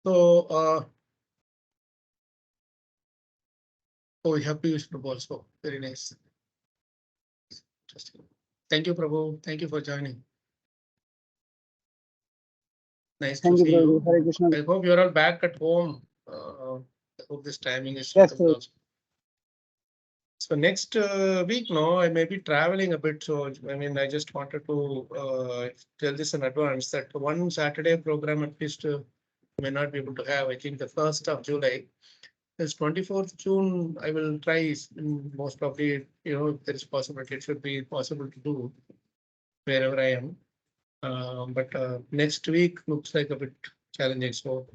So, oh, we have Piyush Prabhu also. Very nice. Interesting. Thank you, Prabhu. Thank you for joining. Nice to Thank you, see Prabhuji. you. Hare Krishna. I hope you're all back at home. I hope this timing is Yes, suitable also. So next week, no, I may be traveling a bit. So I mean, I just wanted to tell this in advance that one Saturday program at least may not be able to have. I think the 1st of July. This 24th June, I will try. Most probably, if there is possibility, it should be possible to do wherever I am. But next week looks like a bit challenging. So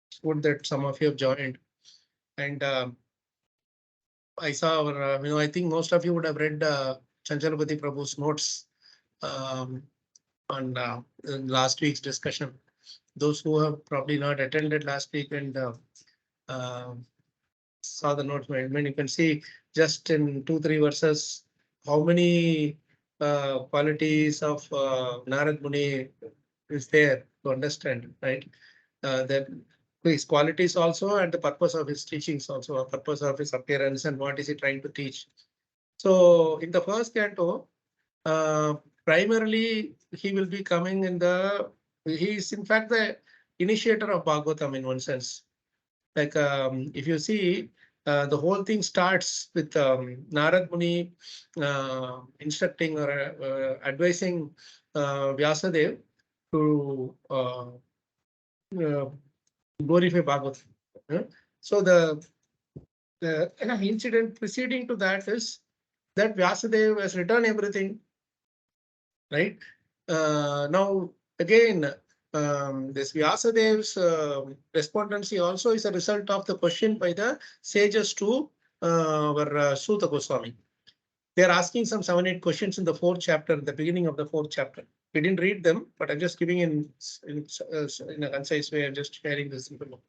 it's good that some of you have joined. And I saw our, I think most of you would have read Chanchalapati Prabhu's notes um, on last week's discussion. Those who have probably not attended last week and uh, saw the notes, I mean, you can see just in 2-3 verses how many qualities of Narad Muni is there to understand, right? That his qualities also and the purpose of his teachings also, a purpose of his appearance and what is he trying to teach. So in the first canto, uh, primarily he will be coming in he is in fact the initiator of Bhagavatam in one sense. Like if you see, the whole thing starts with Narad Muni instructing or advising Vyasadev to glorify Bhagavatam. So the incident preceding to that is that Vyasadeva has written everything, right? Now again, this Vyasadev's respondency also is a result of the question by the sages to our Suta Goswami. They are asking some 7-8 questions in the 4th chapter, the beginning of the 4th chapter. We didn't read them, but I'm just giving in a concise way. I'm just sharing this information.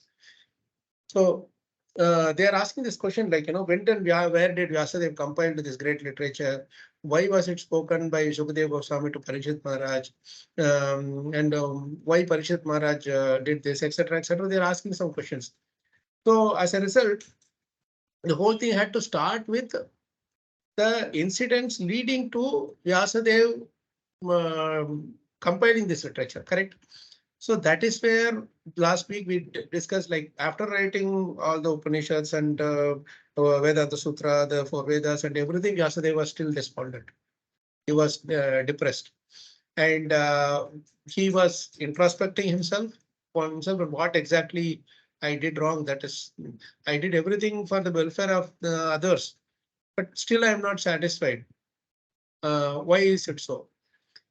So they are asking this question like, when did where did Vyasadeva compile this great literature? Why was it spoken by Sukadeva Goswami to Parikshit Maharaj? And why Parikshit Maharaj did this, etc., etc. They are asking some questions. So as a result, the whole thing had to start with the incidents leading to Vyasadeva compiling this literature, correct? So that is where last week we discussed, like after writing all the Upanishads and Vedanta Sutra, the 4 Vedas and everything, Vyasadeva was still despondent. He was depressed. And he was introspecting himself on himself and what exactly I did wrong. That is, I did everything for the welfare of the others, but still I am not satisfied. Why is it so?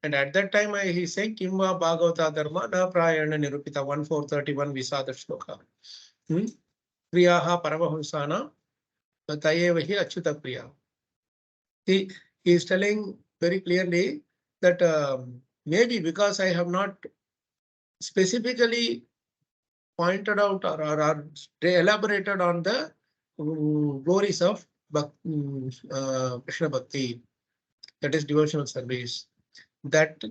And at that time, he said, Kimva Bhagavata Dharma na Prayana Nirupita 1431, we saw the shloka. Priyaha Paramahumsana Tayevahi Achyuta Priya. He is telling very clearly that maybe because I have not specifically pointed out or elaborated on the glories of Krishna Bhakti, that is devotional service. That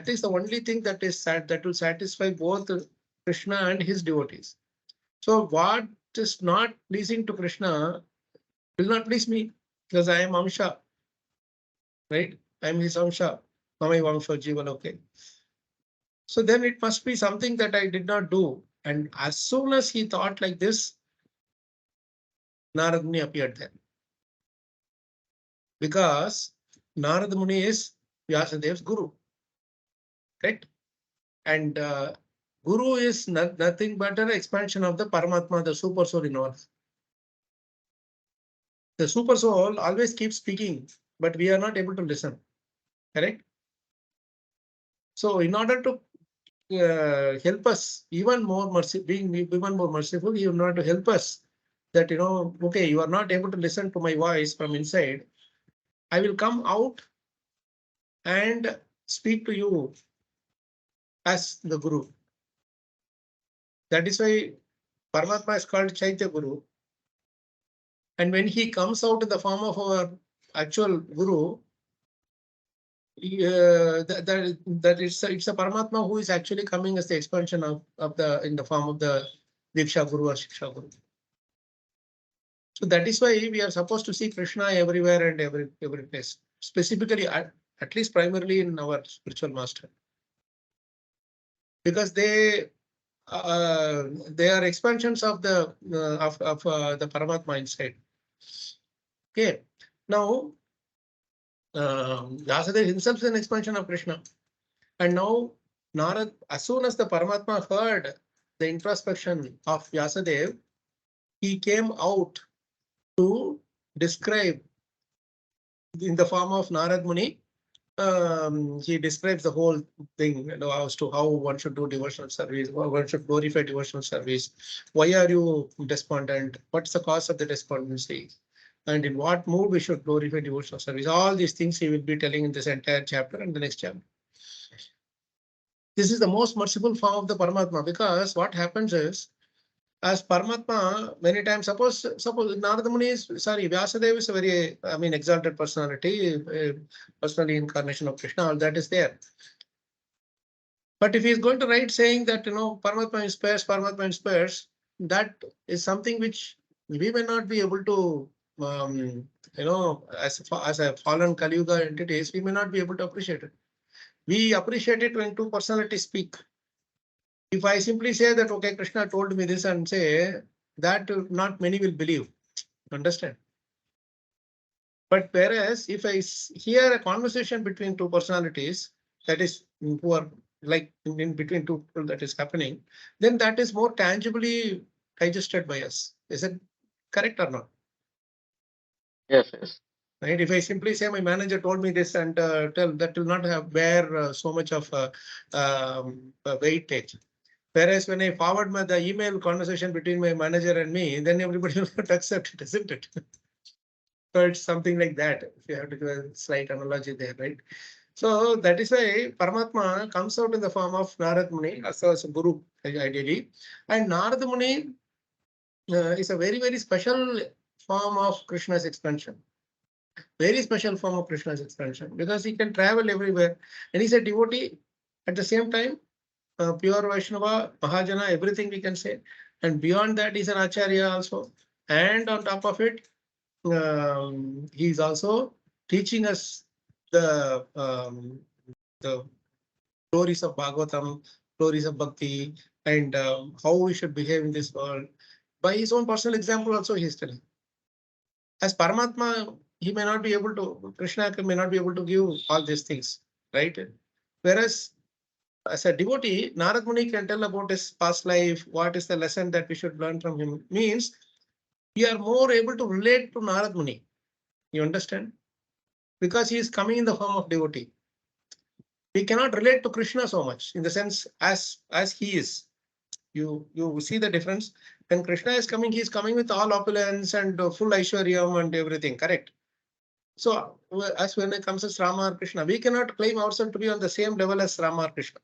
is the only thing that will satisfy both Krishna and his devotees. So what is not pleasing to Krishna will not please me because I am Amsha, right? I am his Amsha. Mamai Vamsha Jivan, okay. So then it must be something that I did not do. And as soon as he thought like this, Narad Muni appeared there. Because Narad Muni is Vyasadev's guru, right? And Guru is nothing but an expansion of the Paramatma, the super soul in us. The super soul always keeps speaking, but we are not able to listen. Correct? So in order to help us even more being even more merciful, you in order to help us that, okay, you are not able to listen to my voice from inside. I will come out and speak to you as the Guru. That is why Paramatma is called Chaitya Guru. And when he comes out in the form of our actual Guru, that it's a Paramatma who is actually coming as the expansion of the in the form of the Diksha Guru or Shiksha Guru. So that is why we are supposed to see Krishna everywhere and every place, specifically at least primarily in our spiritual master, because they are expansions of the the Paramatma inside. Okay, now Vyasadeva himself is an expansion of Krishna, and now Narad, as soon as the Paramatma heard the introspection of Vyasadeva, he came out to describe in the form of Narad Muni. He describes the whole thing, as to how one should do devotional service, one should glorify devotional service. Why are you despondent? What's the cause of the despondency? And in what mood we should glorify devotional service? All these things he will be telling in this entire chapter and the next chapter. This is the most merciful form of the Paramatma, because what happens is, as Paramatma, many times, suppose Narada Muni is, Vyasadeva is a very, exalted personality, personal incarnation of Krishna, all that is there. But if he is going to write saying that, Paramatma inspires, Paramatma inspires, that is something which we may not be able to, as a fallen Kali Yuga entities, we may not be able to appreciate it. We appreciate it when two personalities speak. If I simply say that, okay, Krishna told me this, and say that, not many will believe. Understand? But whereas if I hear a conversation between two personalities, that is, who are like in between two people, that is happening, then that is more tangibly digested by us. Is it correct or not? Yes, yes. Right? If I simply say my manager told me this, and tell, that will not have bear so much of weightage. Whereas when I forward the email conversation between my manager and me, then everybody will not accept it, isn't it? So it's something like that. If you have to do a slight analogy there, right? So that is why Paramatma comes out in the form of Narad Muni as a guru, ideally. And Narad Muni is a very, very special form of Krishna's expansion. Very special form of Krishna's expansion, because he can travel everywhere. And he's a devotee at the same time, pure Vaishnava, Mahajana, everything we can say. And beyond that, he's an Acharya also. And on top of it, he's also teaching us the glories of Bhagavatam, glories of Bhakti, and how we should behave in this world. By his own personal example also he is telling. As Paramatma, he may not be able to, Krishna may not be able to give all these things, right? Whereas as a devotee, Narad Muni can tell about his past life, what is the lesson that we should learn from him. Means we are more able to relate to Narad Muni. You understand? Because he is coming in the form of devotee. We cannot relate to Krishna so much in the sense as he is. You see the difference. When Krishna is coming, he is coming with all opulence and full Aishwaryam and everything, correct? So as when it comes to Rama or Krishna, we cannot claim ourselves to be on the same level as Rama or Krishna.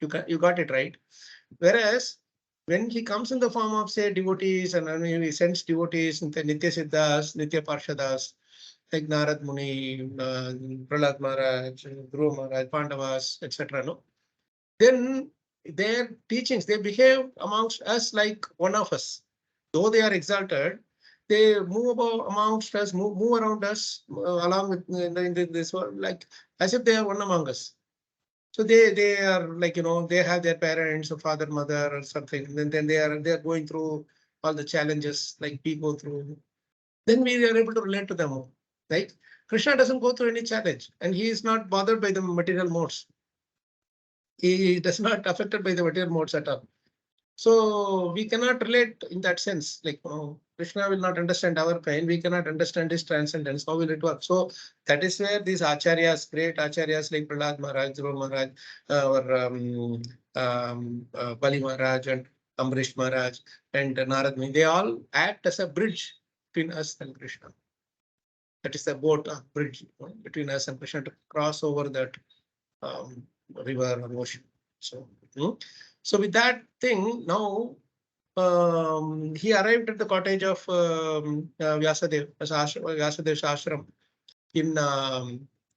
You got it right. Whereas when he comes in the form of, say, devotees, and he sends devotees, Nitya Siddhas, Nitya Parshadas, like Narad Muni, Prahlad Maharaj, Dhruva Maharaj, Pandavas, etc. No, then their teachings, they behave amongst us like one of us. Though they are exalted, they move about amongst us, move around us, along with in this world, like as if they are one among us. So they are like, they have their parents, or father, mother, or something. And then they are going through all the challenges like we go through. Then we are able to relate to them, right? Krishna doesn't go through any challenge, and he is not bothered by the material modes. He does not affected by the material modes at all. So we cannot relate in that sense. Like, Krishna will not understand our pain. We cannot understand his transcendence. How will it work? So that is where these acharyas, great acharyas like Prahlad Maharaj, Dhruva Maharaj, or Bali Maharaj, and Amrish Maharaj, and Narad Muni, they all act as a bridge between us and Krishna. That is the boat, bridge, between us and Krishna, to cross over that river or ocean. So, so with that thing, now he arrived at the cottage of Vyasadeva, Vyasadev's ashram in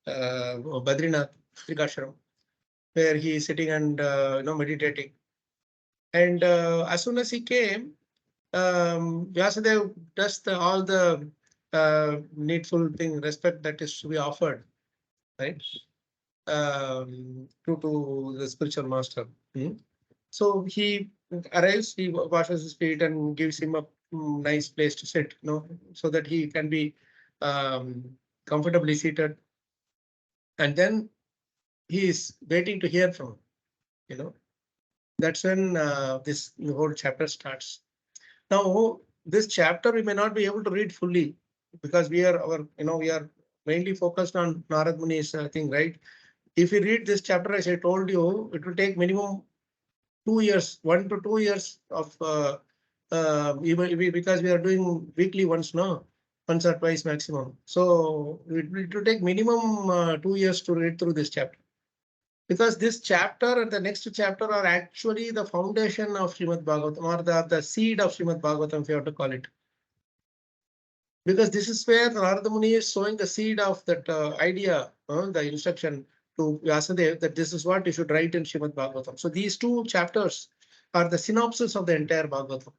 Badrinath, Trikashram, where he is sitting and meditating. And as soon as he came, Vyasadeva does all the needful thing, respect that is to be offered, right? To the spiritual master. So he arrives, he washes his feet and gives him a nice place to sit, so that he can be comfortably seated. And then he is waiting to hear from him. That's when this whole chapter starts. Now, this chapter we may not be able to read fully because we are mainly focused on Narad Muni's thing, right? If you read this chapter, as I told you, it will take minimum 2 years, 1 to 2 years of because we are doing weekly once or twice maximum. So it will take minimum 2 years to read through this chapter. Because this chapter and the next chapter are actually the foundation of Srimad Bhagavatam, or the seed of Srimad Bhagavatam, if you have to call it. Because this is where Narada Muni is sowing the seed of that idea, the instruction to Vyasadeva that this is what you should write in Srimad Bhagavatam. So these two chapters are the synopsis of the entire Bhagavatam.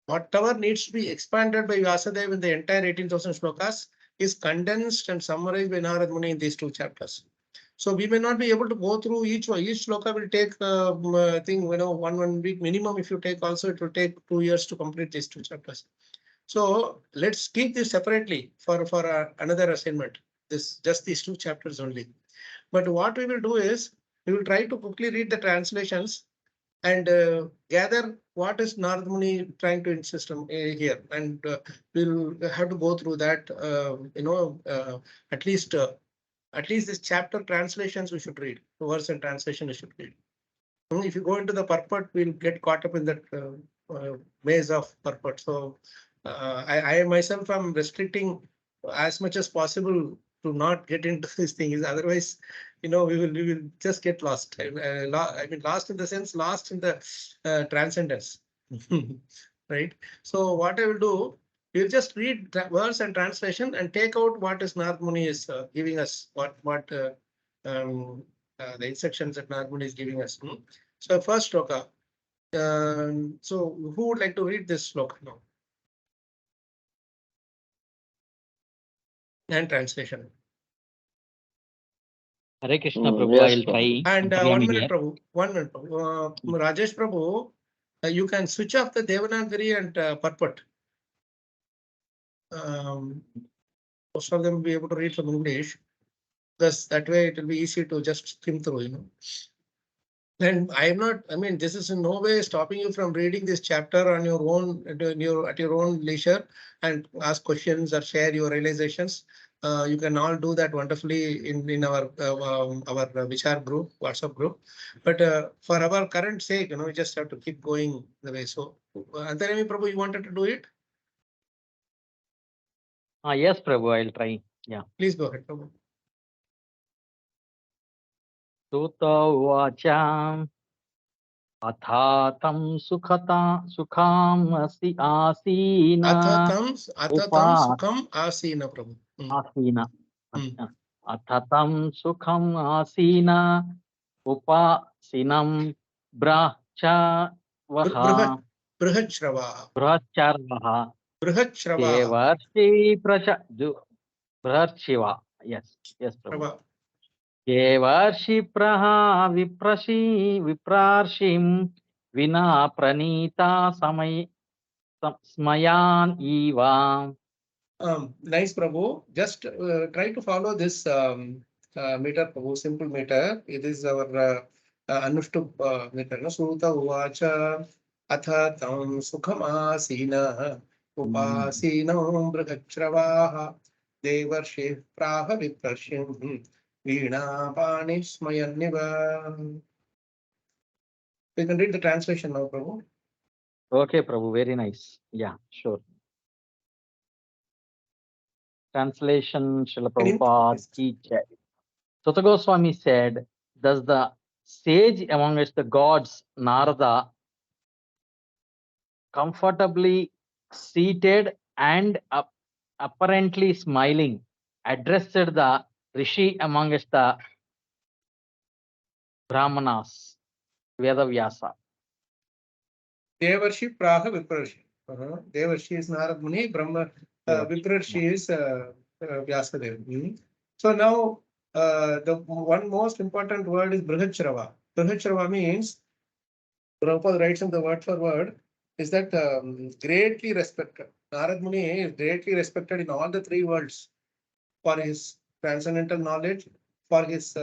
Whatever needs to be expanded by Vyasadeva in the entire 18,000 slokas is condensed and summarized by Narada Muni in these two chapters. So we may not be able to go through each one. Each sloka will take, I think, 1 week minimum. If you take also, it will take 2 years to complete these two chapters. So let's keep this separately for another assignment. Just these two chapters only. But what we will do is we will try to quickly read the translations and gather what is Narada Muni trying to insist on here, and we'll have to go through that. At least this chapter translations we should read. The verse and translation we should read. If you go into the purport, we'll get caught up in that maze of purport. So I myself am restricting as much as possible to not get into these things. Otherwise, we will just get lost. I mean, lost in the sense, lost in the transcendence, right? So what I will do, we'll just read the verse and translation and take out what is Narada Muni is giving us, what the instructions that Narada Muni is giving us. So first sloka. So who would like to read this sloka now? And translation. Hare Krishna Prabhu, Yes, I'll try. And Antaryami 1 minute, here. Prabhu. 1 minute, Prabhu. Rajesh Prabhu, you can switch off the Devanagari and purport. Most of them will be able to read from English. Thus, that way it will be easy to just skim through. And I mean, this is in no way stopping you from reading this chapter on your own, at your own leisure, and ask questions or share your realizations. You can all do that wonderfully in our Vichar group, WhatsApp group. But for our current sake, we just have to keep going the way. So, Antaryami Prabhu, you wanted to do it? Yes, Prabhu, I'll try. Yeah. Please go ahead, Prabhu. Sutta uvacha athatam sukham asina Atatam sukham asina, Prabhu. asina. Athatam sukham asina upasinam brahchavaha Brihacharvaha. Devarshi Brahchiva. Yes, Prabhu. Devarshi praha viprarshim vina pranita smayan eva. Nice, Prabhu. Just try to follow this meter, Prabhu, simple meter. It is our Anushtup meter. Suta uvacha atha tam sukhamasina upasinam brahachravaha devarshe praha viprashim veena pani smayanniva. We can read the translation now, Prabhu. Okay, Prabhu, very nice. Yeah, sure. Translation, Srila Prabhupada teacher. Sutta Goswami said, "Does the sage amongst the gods, Narada, comfortably seated and apparently smiling, addressed the Rishi amongst the Brahmanas, Vedavyasa. Devarshi Praha Viprarshi. Devarshi is Narada Muni, Brahma, Viprarshi is Vyasadeva. So now the one most important word is Brihacharava. Brihacharava means, Prabhupada writes in the word for word, is that greatly respected. Narad Muni is greatly respected in all the three worlds for his transcendental knowledge, for his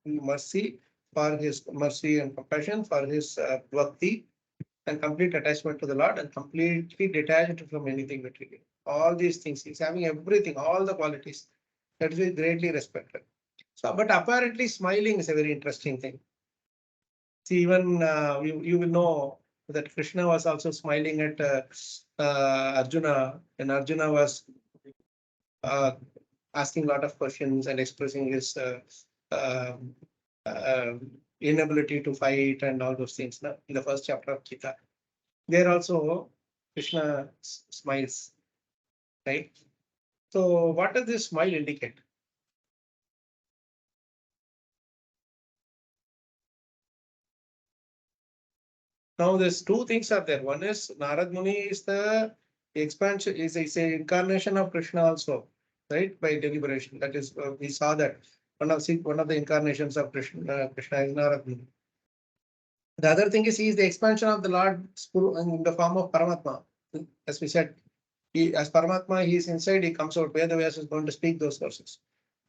mercy, and compassion, for his bhakti and complete attachment to the Lord, and completely detached from anything material. All these things, he's having everything, all the qualities. That is greatly respected. So, but apparently smiling is a very interesting thing. See, even you will know that Krishna was also smiling at Arjuna, and Arjuna was asking a lot of questions and expressing his inability to fight and all those things. No? In the first chapter of Gita, there also Krishna smiles, right? So, what does this smile indicate? Now, there's two things are there. One is Narad Muni is the expansion, is an incarnation of Krishna also, right? By deliberation. That is, we saw that one of the incarnations of Krishna is Narad Muni. The other thing is he is the expansion of the Lord in the form of Paramatma. As we said, as Paramatma, he is inside, he comes out. Vedavyasa is going to speak those verses.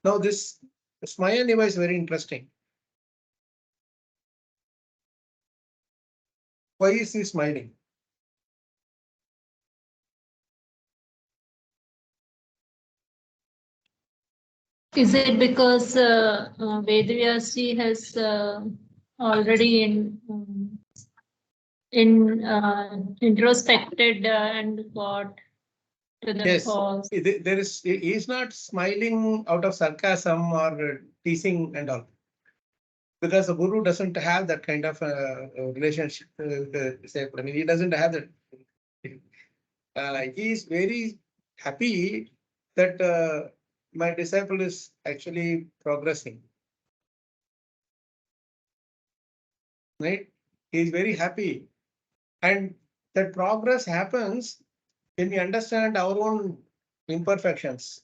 Now, this Smaya Niva is very interesting. Why is he smiling? Is it because Vedavyasi has already introspected and got to the Yes, cause? there is. He is not smiling out of sarcasm or teasing and all, because the guru doesn't have that kind of relationship. I mean, he doesn't have that. He is very happy that my disciple is actually progressing. Right? He is very happy, and that progress happens when we understand our own imperfections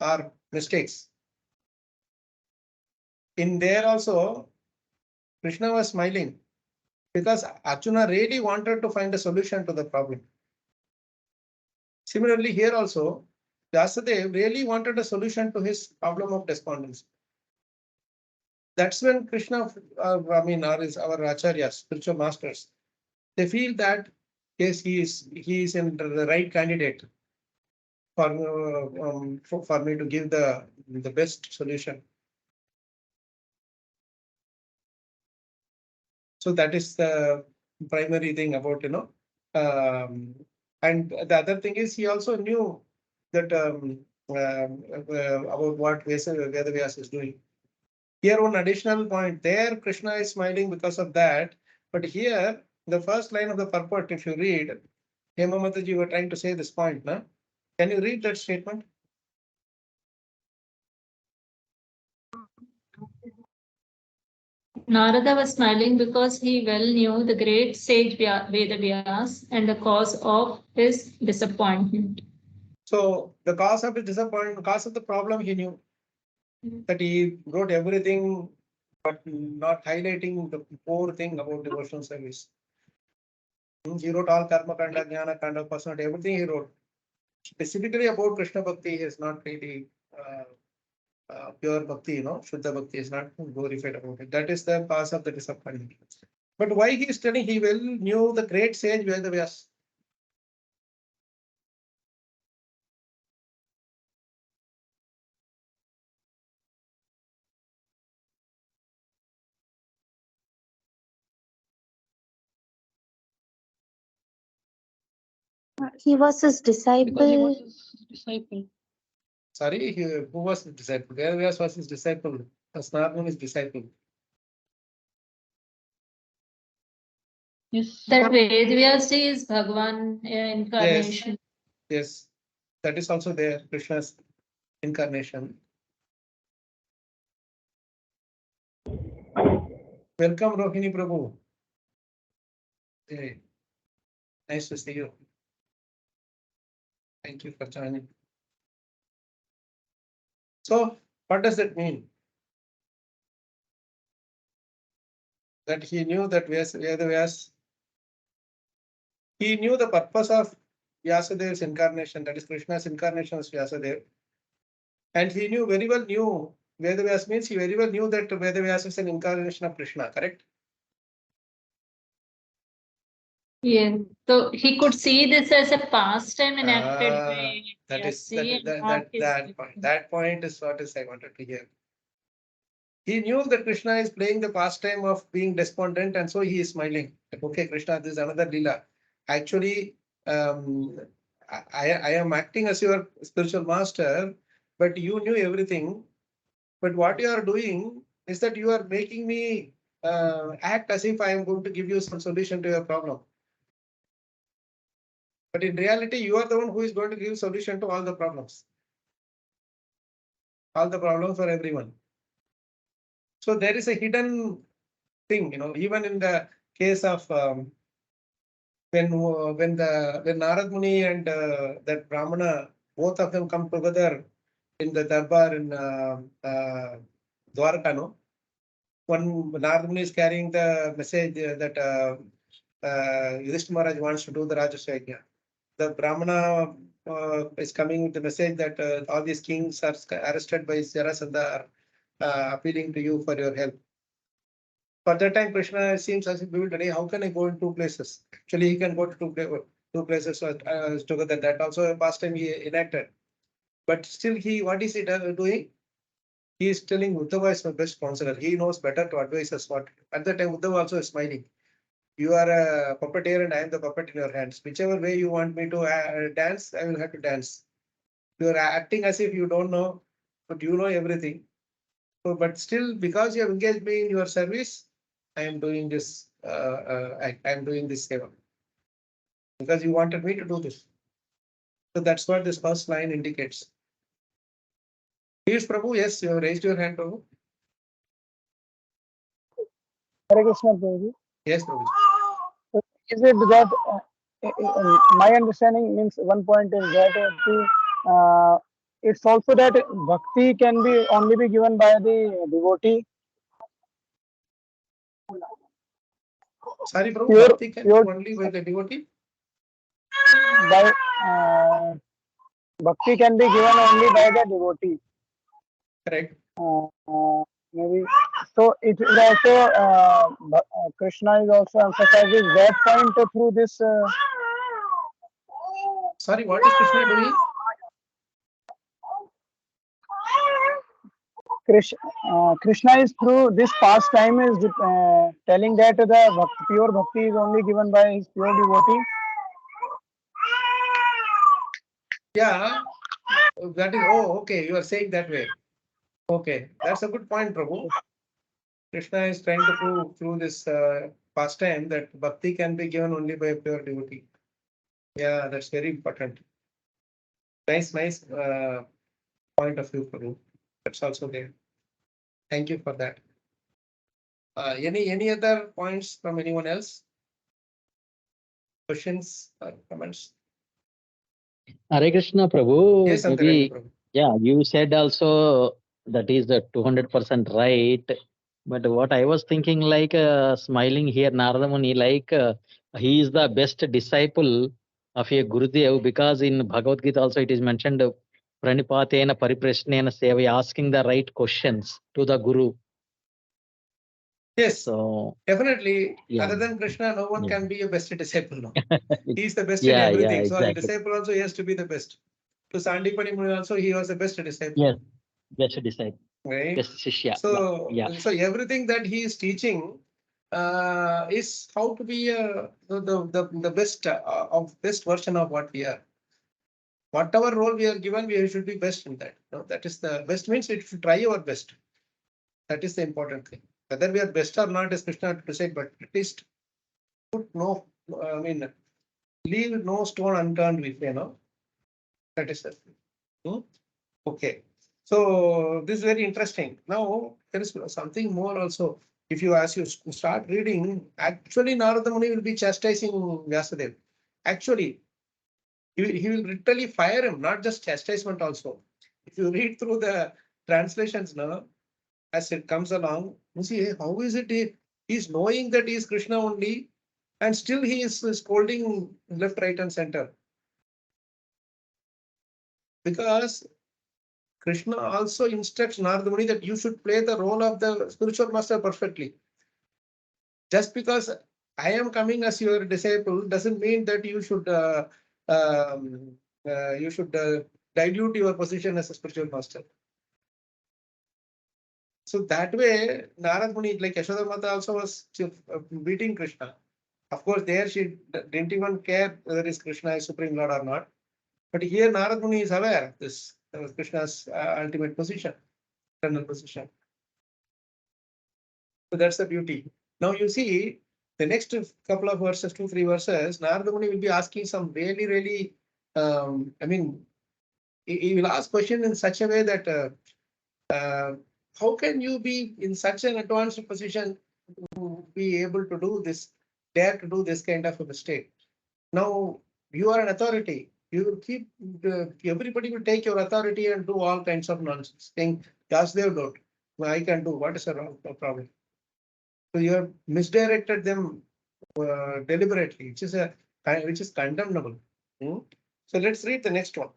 or mistakes. In there also, Krishna was smiling because Arjuna really wanted to find a solution to the problem. Similarly, here also, Vyasadeva really wanted a solution to his problem of despondency. That's when Krishna, our acharyas, spiritual masters, they feel that yes, he is in the right candidate for me to give the best solution. So that is the primary thing about, and the other thing is he also knew that about what Vedavyasa is doing. Here, one additional point, there Krishna is smiling because of that, but here the first line of the purport, if you read, Hemamataji, you were trying to say this point, no? Can you read that statement? Narada was smiling because he well knew the great sage Vedavyas and the cause of his disappointment. So the cause of his disappointment, cause of the problem, he knew that he wrote everything, but not highlighting the core thing about devotional service. He wrote all karma kanda, jnana kanda, personality, everything he wrote. Specifically about Krishna Bhakti, he is not really pure Bhakti, Shuddha Bhakti is not glorified about it. That is the cause of the disappointment. But why he is telling, he well knew the great sage Vedavyas. He was his disciple. Because he was his disciple. Sorry, who was his disciple? Vedavyas was his disciple. Snarman is disciple. Yes. That Vedavyasi is Bhagavan incarnation. Yes. That is also there, Krishna's incarnation. Welcome, Rohini Prabhu. Hey, nice to see you. Thank you for joining. So, what does that mean? That he knew that Vyas, he knew the purpose of Vyasadev's incarnation, that is Krishna's incarnation as Vyasadeva. And he knew very well Vedavyas means he very well knew that Vedavyas is an incarnation of Krishna, correct? Yeah. So he could see this as a pastime enacted Ah, by that is Vyasi and not his- that point is what is I wanted to hear. He knew that Krishna is playing the pastime of being despondent, and so he is smiling. Like, okay, Krishna, this is another lila. Actually, I am acting as your spiritual master, but you knew everything. But what you are doing is that you are making me act as if I am going to give you some solution to your problem. But in reality, you are the one who is going to give solution to all the problems. All the problems for everyone. So there is a hidden thing, even in the case of when Narad Muni and that Brahmana, both of them come together in the darbar in Dwarka, no? One Narad Muni is carrying the message that Yudhishthira Maharaj wants to do the Rajasya. The Brahmana is coming with the message that all these kings are arrested by Jarasandha, appealing to you for your help. For that time, Krishna seems as if bewildered. How can I go in two places? Actually, he can go to two places together. That also a pastime he enacted. But still, what is he doing? He is telling Uddhava is my best counselor. He knows better to advise us what. At that time, Uddhava also is smiling. You are a puppeteer and I am the puppet in your hands. Whichever way you want me to dance, I will have to dance. You are acting as if you don't know, but you know everything. So, but still, because you have engaged me in your service, I am doing this. I am doing this seva because you wanted me to do this. So that's what this first line indicates. Yes, Prabhu. Yes, you have raised your hand, Prabhu. Hare Krishna, Prabhuji. Yes, Prabhu. Is it that my understanding means one point is that it's also that bhakti can be only be given by the devotee. Sorry, Prabhu. Pure- Bhakti can pure- be only by the devotee. By bhakti can be given only by the devotee. Correct. Maybe so. It is also Krishna is also emphasizes that point through this. Sorry, what is Krishna doing? Krishna is through this pastime is telling that the pure bhakti is only given by his pure devotee. Yeah, that is. Oh, okay. You are saying that way. Okay, that's a good point, Prabhu. Krishna is trying to prove through this pastime that bhakti can be given only by a pure devotee. Yeah, that's very important. Nice point of view, Prabhu. That's also there. Thank you for that. Any other points from anyone else? Questions or comments? Hare Krishna Prabhu. Yes, Antaragni Maybe, Prabhu. yeah, you said also that is 200% right. But what I was thinking, like smiling here, Narada Muni, like he is the best disciple of a Gurudev, because in Bhagavad Gita also it is mentioned, Pranipatena Pariprashnena Seva, asking the right questions to the Guru. Yes, So, definitely. yeah. Other than Krishna, no one Yeah. can be a best disciple. No? He is the best in Yeah, everything. yeah, So a exactly. disciple also he has to be the best. To Sandipani Muni also he was the best disciple. Yes, best disciple, Right. best Shishya. So, yeah. so everything that he is teaching is how to be the best of best version of what we are. Whatever role we are given, we should be best in that. No, that is the best means we should try our best. That is the important thing. Whether we are best or not is Krishna to decide, but at least put leave no stone unturned. We say, satisfactory. Okay. So this is very interesting. Now there is something more also. If you as you start reading, actually Narada Muni will be chastising Vyasadeva. Actually, he will literally fire him, not just chastisement also. If you read through the translations now, as it comes along, you see how is it he is knowing that he is Krishna only, and still he is scolding left, right, and center. Because Krishna also instructs Narada Muni that you should play the role of the spiritual master perfectly. Just because I am coming as your disciple doesn't mean that you should dilute your position as a spiritual master. So that way, Narada Muni, like Yashoda Mata also was beating Krishna. Of course, there she didn't even care whether is Krishna is Supreme Lord or not. But here Narada Muni is aware of this Krishna's ultimate position, eternal position. So that's the beauty. Now you see the next couple of verses, 2-3 verses, Narada Muni will be asking some really, I mean, he will ask questions in such a way that how can you be in such an advanced position to be able to do this, dare to do this kind of a mistake? Now you are an authority. You will keep everybody will take your authority and do all kinds of nonsense. Saying, Yasdev don't. Well, I can do. What is the wrong problem? So you have misdirected them deliberately, which is condemnable. So let's read the next one.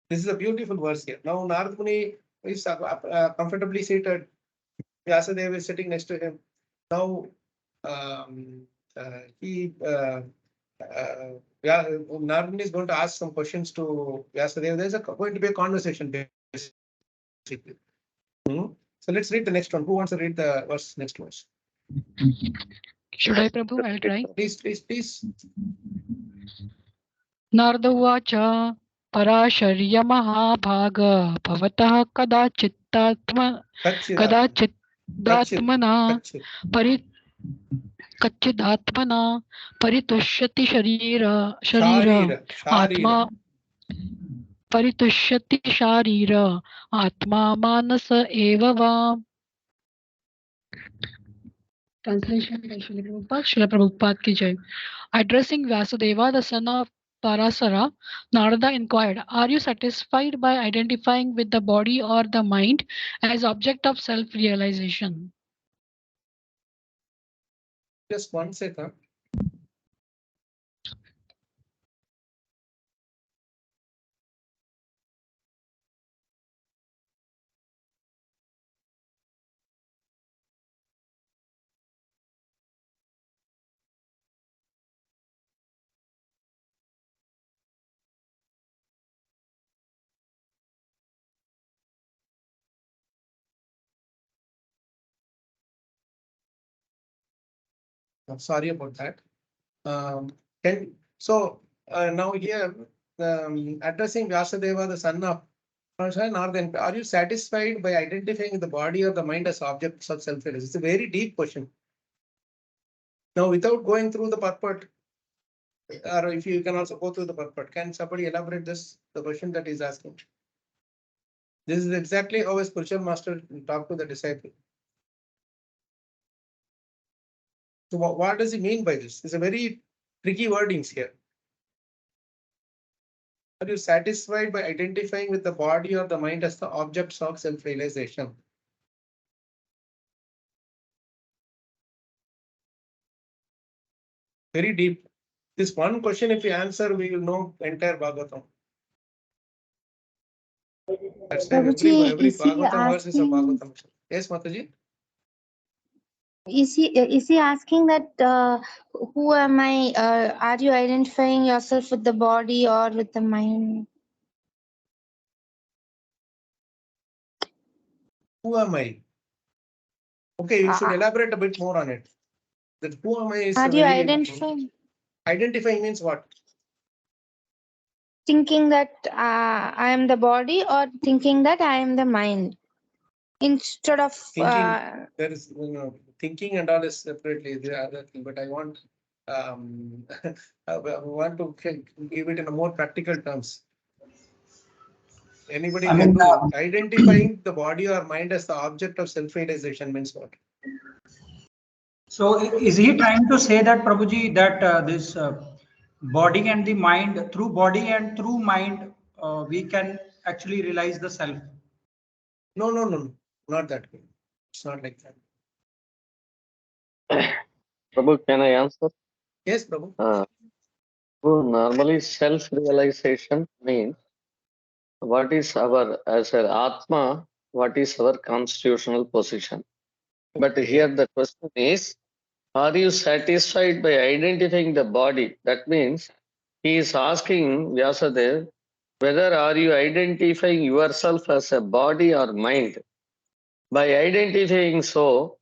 This is a beautiful verse here. Now Narada Muni is comfortably seated. Vyasadeva is sitting next to him. Now Narada Muni is going to ask some questions to Vyasadeva. There's going to be a conversation basically. So let's read the next one. Who wants to read the next verse? Should I, Prabhu? I'll try. Please. Narada Uvacha Parasharya Mahabhag Bhavatah Kadachidatmana Kachidatmana Paritushyati Sharira Atma Paritushyati Sharira Atma Manasa Eva Va. Translation by Srila Prabhupada ki jai. Addressing Vasudeva, the son of Parasara, Narada inquired, are you satisfied by identifying with the body or the mind as object of self-realization? Just 1 second. I'm sorry about that. Now here, addressing Vyasadeva, the son of Narada, are you satisfied by identifying the body or the mind as objects of self-realization? It's a very deep question. Now, without going through the purport, or if you can also go through the purport, can somebody elaborate this? The question that he's asking. This is exactly how a spiritual master talk to the disciple. So what does he mean by this? It's a very tricky wordings here. Are you satisfied by identifying with the body or the mind as the objects of self-realization? Very deep. This one question, if you answer, we will know entire Bhagavatam. That's why every Bhagavatam verse is a Bhagavatam. Yes, Mataji? Is he asking that who am I? Are you identifying yourself with the body or with the mind? Who am I? Okay, you should elaborate a bit more on it. That who am I is are you identifying? Identifying means what? Thinking that I am the body or thinking that I am the mind? Instead of thinking, there is thinking and all is separately the other thing, but I want I want to give it in a more practical terms. Anybody I can mean, do. Identifying the body or mind as the object of self-realization means what? So is he trying to say that, Prabhuji, that this body and the mind, through body and through mind, we can actually realize the self? No, not that way. It's not like that. Prabhu, can I answer? Yes, Prabhu. So normally self-realization means what is our, as an Atma, what is our constitutional position? But here the question is, are you satisfied by identifying the body? That means he is asking Vyasadeva, whether are you identifying yourself as a body or mind? By identifying so,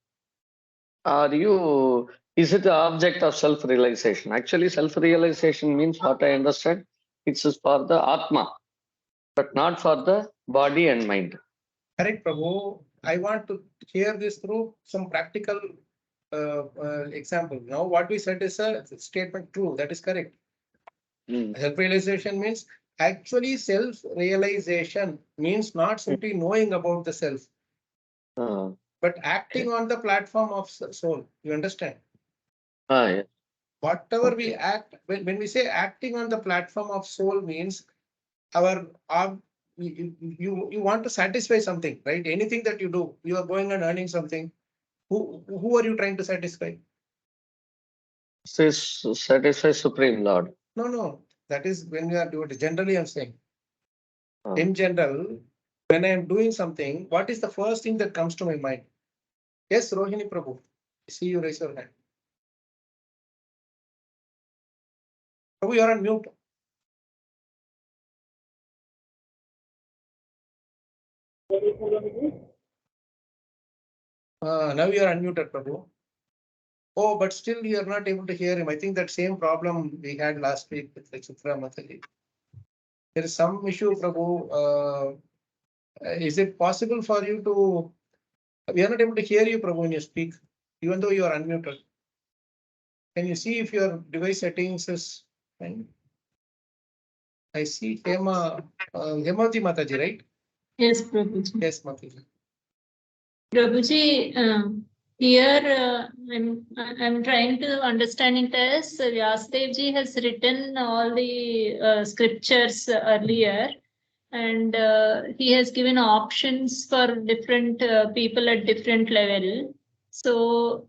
are you, is it the object of self-realization? Actually, self-realization means what I understand, it's for the Atma, but not for the body and mind. Correct, Prabhu. I want to hear this through some practical example. Now, what we said is a statement true. That is correct. Self-realization means actually self-realization means not simply knowing about the self, but acting on the platform of soul. You understand? Yeah. Whatever we act, when we say acting on the platform of soul means our you want to satisfy something, right? Anything that you do, you are going and earning something. Who are you trying to satisfy? Satisfy Supreme Lord. No. That is when you are doing it. Generally, I'm saying. In general, when I am doing something, what is the first thing that comes to my mind? Yes, Rohini Prabhu. See you raise your hand. Prabhu, you are on mute. Now you are unmuted, Prabhu. Oh, but still you are not able to hear him. I think that same problem we had last week with Chitra Matali. There is some issue, Prabhu. Is it possible for you to? We are not able to hear you, Prabhu, when you speak, even though you are unmuted. Can you see if your device settings is fine? I see Hemavati Mataji, right? Yes, Prabhuji. Yes, Mataji. Prabhuji, here I'm trying to understand it as Vyasadeva ji has written all the scriptures earlier, and he has given options for different people at different level. So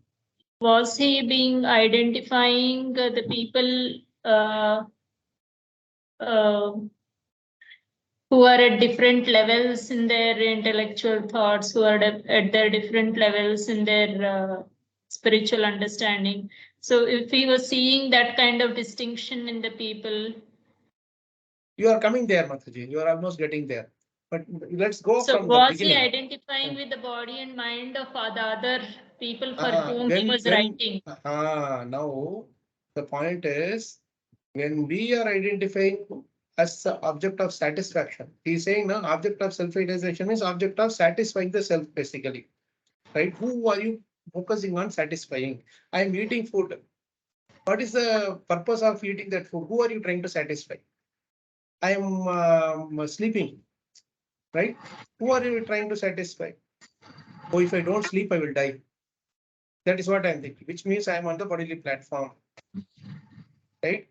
was he being identifying the people who are at different levels in their intellectual thoughts, who are at their different levels in their spiritual understanding? So if he was seeing that kind of distinction in the people. You are coming there, Mataji. You are almost getting there. But let's go So from the was beginning. he identifying with the body and mind of the other people for whom he was writing? Now, the point is, when we are identifying as the object of satisfaction, he's saying no, object of self-realization is object of satisfying the self, basically. Right? Who are you focusing on satisfying? I am eating food. What is the purpose of eating that food? Who are you trying to satisfy? I am sleeping. Right? Who are you trying to satisfy? Oh, if I don't sleep, I will die. That is what I'm thinking, which means I am on the bodily platform. Right?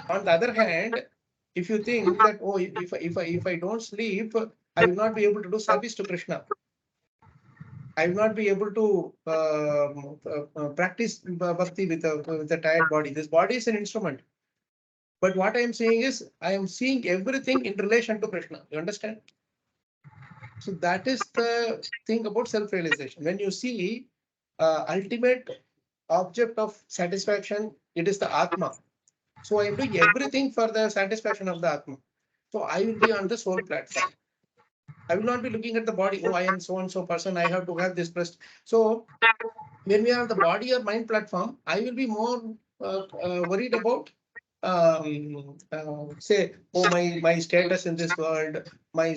On the other hand, if you think that, oh, if I don't sleep, I will not be able to do service to Krishna. I will not be able to practice bhakti with a tired body. This body is an instrument. But what I am saying is, I am seeing everything in relation to Krishna. You understand? So that is the thing about self-realization. When you see ultimate object of satisfaction, it is the Atma. So I am doing everything for the satisfaction of the Atma. So I will be on the soul platform. I will not be looking at the body. Oh, I am so and so person. I have to have this breast. So when we are on the body or mind platform, I will be more worried about say, oh, my status in this world, my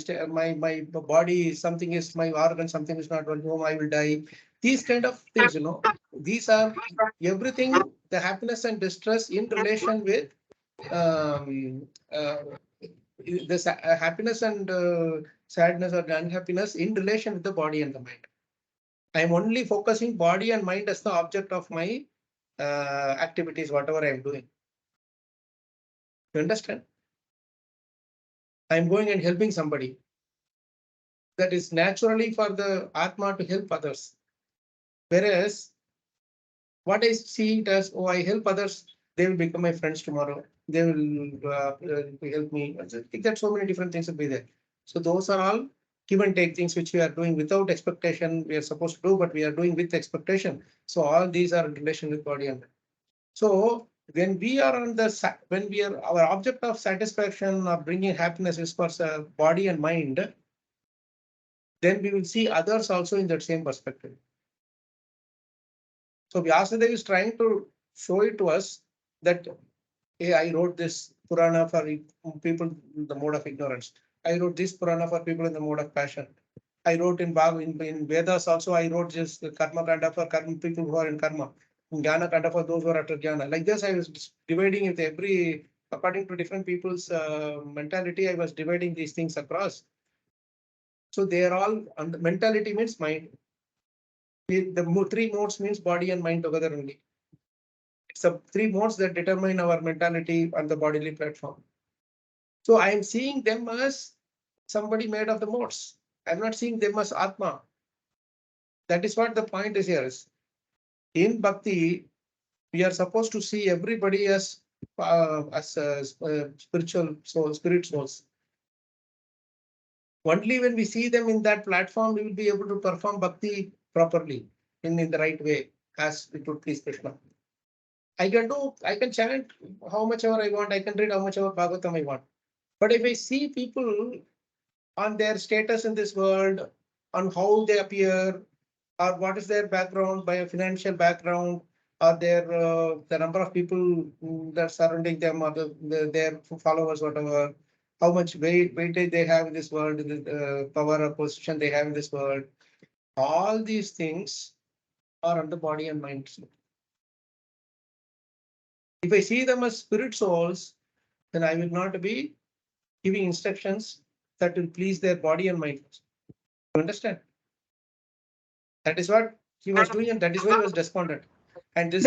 body, something is my organ, something is not working. Oh, I will die. These kind of things, these are everything, the happiness and distress in relation with this happiness and sadness or unhappiness in relation with the body and the mind. I'm only focusing body and mind as the object of my activities, whatever I'm doing. You understand? I'm going and helping somebody. That is naturally for the Atma to help others. Whereas what I see it as, oh, I help others, they will become my friends tomorrow. They will help me. I think that so many different things will be there. So those are all give and take things which we are doing without expectation. We are supposed to do, but we are doing with expectation. So all these are in relation with body and mind. So when we are on the when we are our object of satisfaction or bringing happiness is for body and mind, then we will see others also in that same perspective. So Vyasadeva is trying to show it to us that, hey, I wrote this Purana for people in the mode of ignorance. I wrote this Purana for people in the mode of passion. I wrote in Vedas also, I wrote this Karma Kanda for people who are in Karma. Jnana Kanda for those who are after Jnana. Like this, I was dividing it according to different people's mentality, I was dividing these things across. So they are all, mentality means mind. The three modes means body and mind together only. It's the three modes that determine our mentality on the bodily platform. So I am seeing them as somebody made of the modes. I'm not seeing them as Atma. That is what the point is here. In Bhakti, we are supposed to see everybody as spiritual souls, spirit souls. Only when we see them in that platform, we will be able to perform Bhakti properly in the right way, as it would please Krishna. I can chant how much ever I want, I can read how much ever Bhagavatam I want. But if I see people on their status in this world, on how they appear, or what is their background, by a financial background, or their the number of people that are surrounding them, or their followers, whatever, how much weightage they have in this world, the power or position they have in this world, all these things are under body and mind. If I see them as spirit souls, then I will not be giving instructions that will please their body and mind. You understand? That is what he was doing, and that is why he was despondent. And this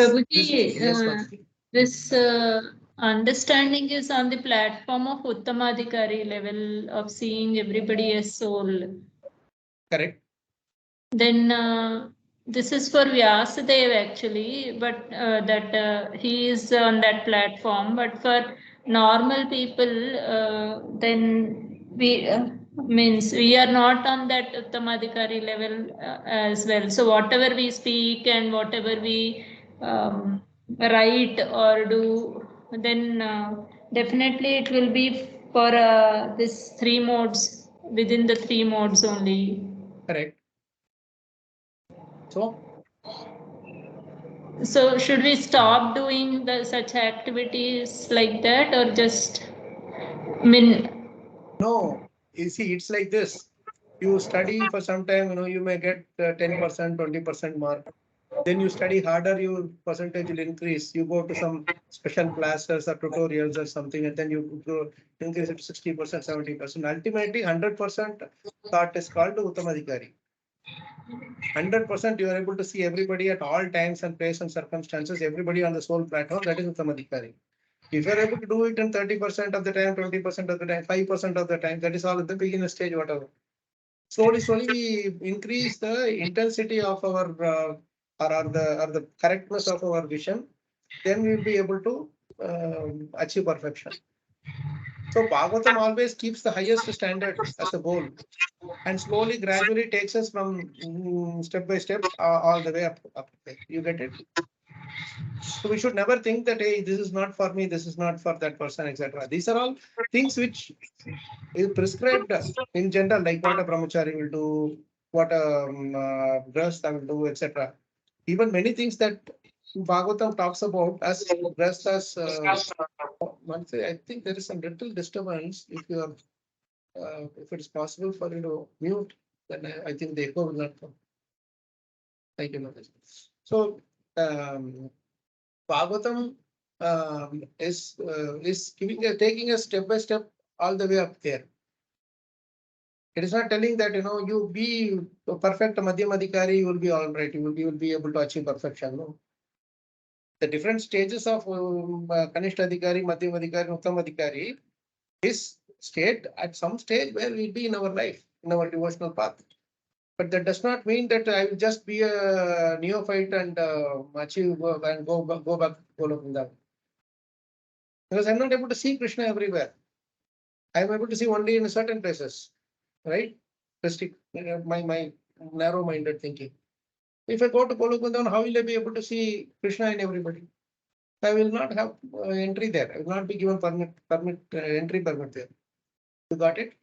understanding is on the platform of Uttamadhikari level of seeing everybody as soul. Correct. Then this is for Vyasadeva actually, but that he is on that platform. But for normal people, then we means we are not on that Uttamadhikari level as well. So whatever we speak and whatever we write or do, then definitely it will be for this three modes, within the three modes only. Correct. So should we stop doing such activities like that, or just No, you see, it's like this. You study for some time, you may get 10%, 20% mark. Then you study harder, your percentage will increase. You go to some special classes or tutorials or something, and then you increase it to 60%, 70%. Ultimately, 100% thought is called Uttamadhikari. 100% you are able to see everybody at all times and place and circumstances, everybody on the soul platform, that is Uttamadhikari. If you are able to do it in 30% of the time, 20% of the time, 5% of the time, that is all at the beginner stage, whatever. Slowly, we increase the intensity of our or the correctness of our vision, then we will be able to achieve perfection. So Bhagavatam always keeps the highest standard as a goal, and slowly, gradually takes us from step by step all the way up. You get it? So we should never think that, hey, this is not for me, this is not for that person, etc. These are all things which is prescribed in general, like what a brahmachari will do, what a grahastha will do, etc. Even many things that Bhagavatam talks about as grahasthas. I think there is some little disturbance. If you are, if it is possible for you to mute, then I think the echo will not come. Thank you, Mataji. So Bhagavatam is taking a step by step all the way up there. It is not telling that, you be a perfect Madhyam Adhikari, you will be all right. You will be able to achieve perfection. No. The different stages of Kanishta Adhikari, Madhyam Adhikari, Uttam Adhikari is state at some stage where we'll be in our life, in our devotional path. But that does not mean that I will just be a neophyte and achieve and go back to Golokunda. Because I'm not able to see Krishna everywhere. I'm able to see only in certain places, right? My narrow-minded thinking. If I go to Golokunda, how will I be able to see Krishna in everybody? I will not have entry there. I will not be given entry permit there. You got it?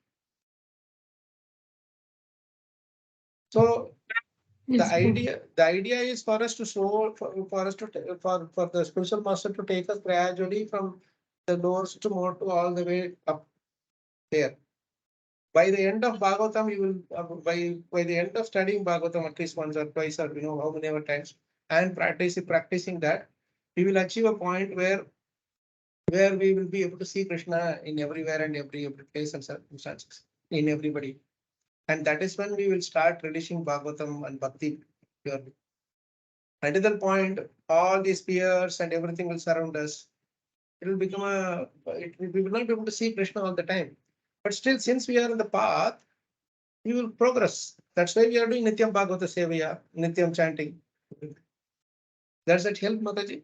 So Yes, the idea is for us to show, for the spiritual master to take us gradually from the lowest to more to all the way up there. By the end of Bhagavatam, you will by the end of studying Bhagavatam at least once or twice or how many ever times and practicing that, we will achieve a point where we will be able to see Krishna in everywhere and every place and circumstances in everybody. And that is when we will start relishing Bhagavatam and Bhakti purely. Until that point, all these fears and everything will surround us. It will become we will not be able to see Krishna all the time. But still, since we are in the path, we will progress. That's why we are doing Nityam Bhagavata Sevaya, Nityam chanting. Does that help, Mataji?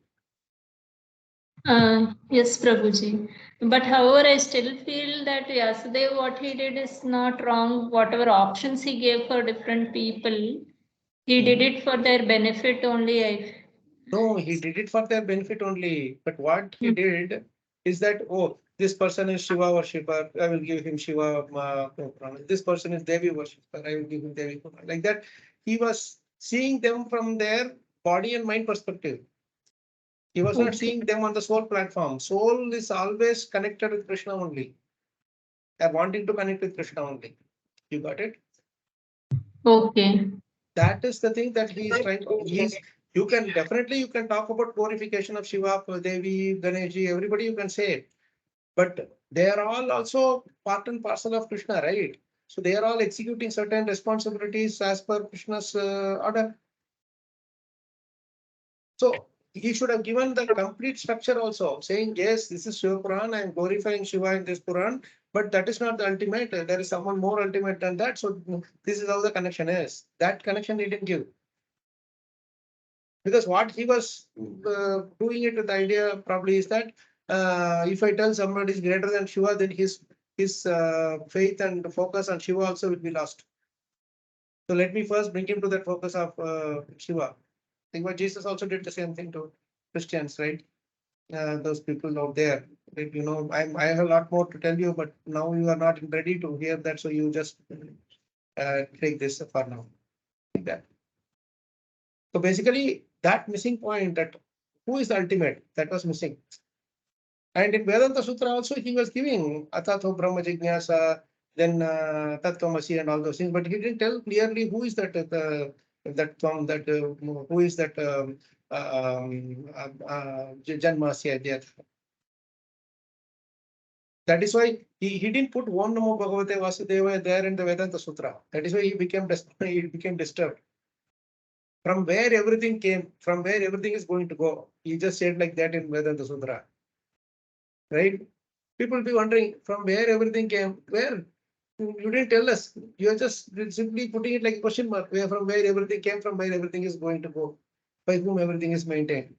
Yes, Prabhuji. But however, I still feel that Vyasadeva, what he did is not wrong. Whatever options he gave for different people, he did it for their benefit only. No, he did it for their benefit only. But what he did is that, oh, this person is Shiva worshipper, I will give him Shiva Purana. This person is Devi worshipper, I will give him Devi Purana. Like that, he was seeing them from their body and mind perspective. He was not seeing them on the soul platform. Soul is always connected with Krishna only. They are wanting to connect with Krishna only. You got it? Okay. That is the thing that he is trying to. You can talk about glorification of Shiva, Devi, Ganeshi, everybody you can say. But they are all also part and parcel of Krishna, right? So they are all executing certain responsibilities as per Krishna's order. So he should have given the complete structure also, saying, yes, this is Shiva Puran, I am glorifying Shiva in this Puran, but that is not the ultimate. There is someone more ultimate than that. So this is how the connection is. That connection he didn't give. Because what he was doing it with the idea probably is that if I tell somebody is greater than Shiva, then his faith and focus on Shiva also will be lost. So let me first bring him to that focus of Shiva. I think what Jesus also did the same thing to Christians, right? Those people out there. I have a lot more to tell you, but now you are not ready to hear that, so you just take this for now. Like that. So basically, that missing point, that who is the ultimate, that was missing. And in Vedanta Sutra also, he was giving Atatho Brahma Jignasa, then Tattvamasi and all those things, but he didn't tell clearly who is that who is that Janmasya there. That is why he didn't put Om Namo Bhagavate Vasudevaya there in the Vedanta Sutra. That is why he became disturbed. From where everything came, from where everything is going to go. He just said like that in Vedanta Sutra. Right? People will be wondering from where everything came. Where? You didn't tell us. You're just simply putting it like a question mark. From where everything came, from where everything is going to go, by whom everything is maintained.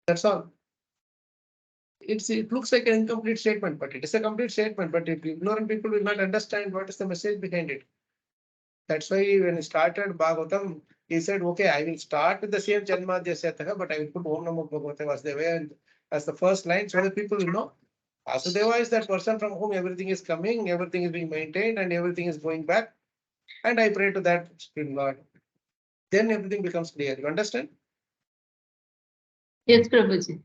That's all. It looks like an incomplete statement, but it is a complete statement. But if ignorant people will not understand what is the message behind it. That's why when he started Bhagavatam, he said, okay, I will start with the same Janmadhyasya, but I will put Om Namo Bhagavate Vasudevaya as the first line so that people will know. Vasudeva is that person from whom everything is coming, everything is being maintained, and everything is going back. And I pray to that Supreme Lord. Then everything becomes clear. You understand? Yes, Prabhuji.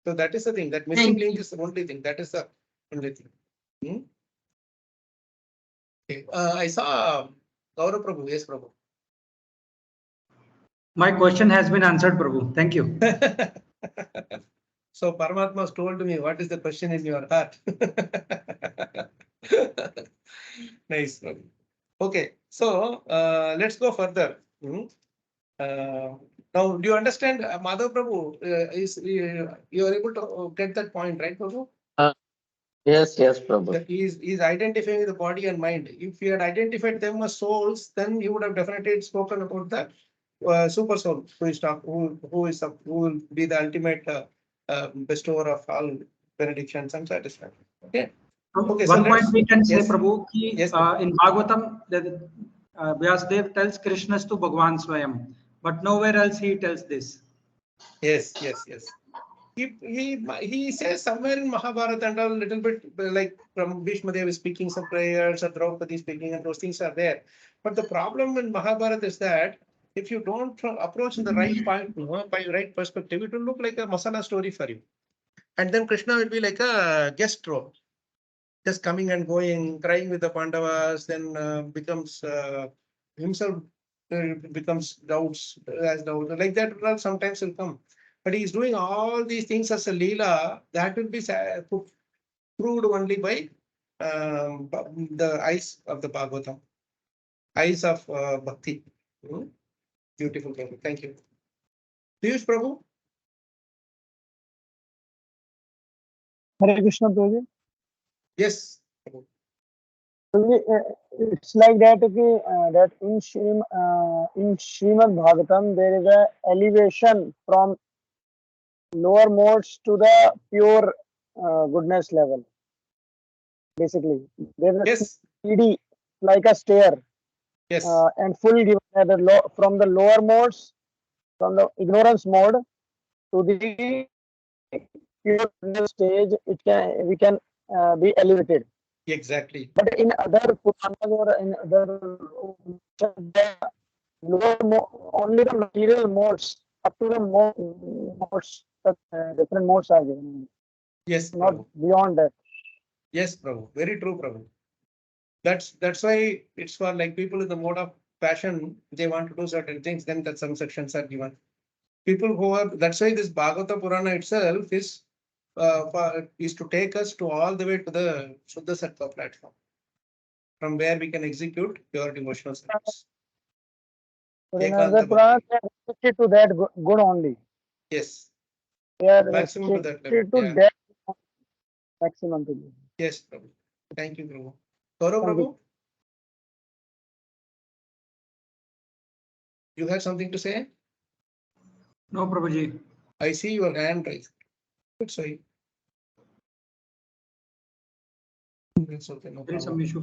So that is the thing. That missing link is the only thing. That is the only thing. Okay. I saw Gaurav Prabhu. Yes, Prabhu. My question has been answered, Prabhu. Thank you. So Paramatma has told me what is the question in your heart. Nice. Prabhu. Okay, so let's go further. Now, do you understand, Madhav Prabhu? You are able to get that point, right, Prabhu? Yes, Prabhu. That he is identifying the body and mind. If he had identified them as souls, then he would have definitely spoken about the super soul, who will be the ultimate bestower of all benedictions and satisfaction. Okay. Okay, One point we can say, yes. Prabhu, ki, Yes, in Bhagavatam, Vyasadeva tells Krishnas to Bhagwan Swayam, but nowhere else he tells this. Yes. He says somewhere in Mahabharata and a little bit like from Bhishma Dev is speaking some prayers, or Draupadi speaking, and those things are there. But the problem in Mahabharata is that if you don't approach in the right point, by right perspective, it will look like a masala story for you. And then Krishna will be like a guest role, just coming and going, crying with the Pandavas, then becomes himself becomes doubts as doubts. Like that sometimes will come. But he is doing all these things as a leela that will be proved only by the eyes of the Bhagavatam, eyes of Bhakti. Beautiful, Prabhu. Thank you. Piyush Prabhu? Hare Krishna, Prabhuji. Yes. It's like that, that in Srimad Bhagavatam there is a elevation from lower modes to the pure goodness level. Basically, there is a CD like a stair, and full given from the lower modes, from the ignorance mode to the pure goodness stage. We can be elevated. Exactly. But in other Puranas or in other only the material modes, up to the modes, different modes are given. Yes, not Prabhu. beyond that. Yes, Prabhu. Very true, Prabhu. That's why it's for like people in the mode of passion, they want to do certain things, then that some sections are given. People who are, that's why this Bhagavata Purana itself is to take us to all the way to the Shuddha Sattva platform, from where we can execute pure devotional service. So in other Puranas, they are restricted to that good only. Yes. They are Maximum to that level. to that maximum to that. Yes, Prabhu. Thank you, Prabhu. Gaurav Prabhu? You have something to say? No, Prabhuji. I see your hand raised. That's why. That's okay, no There is some issue.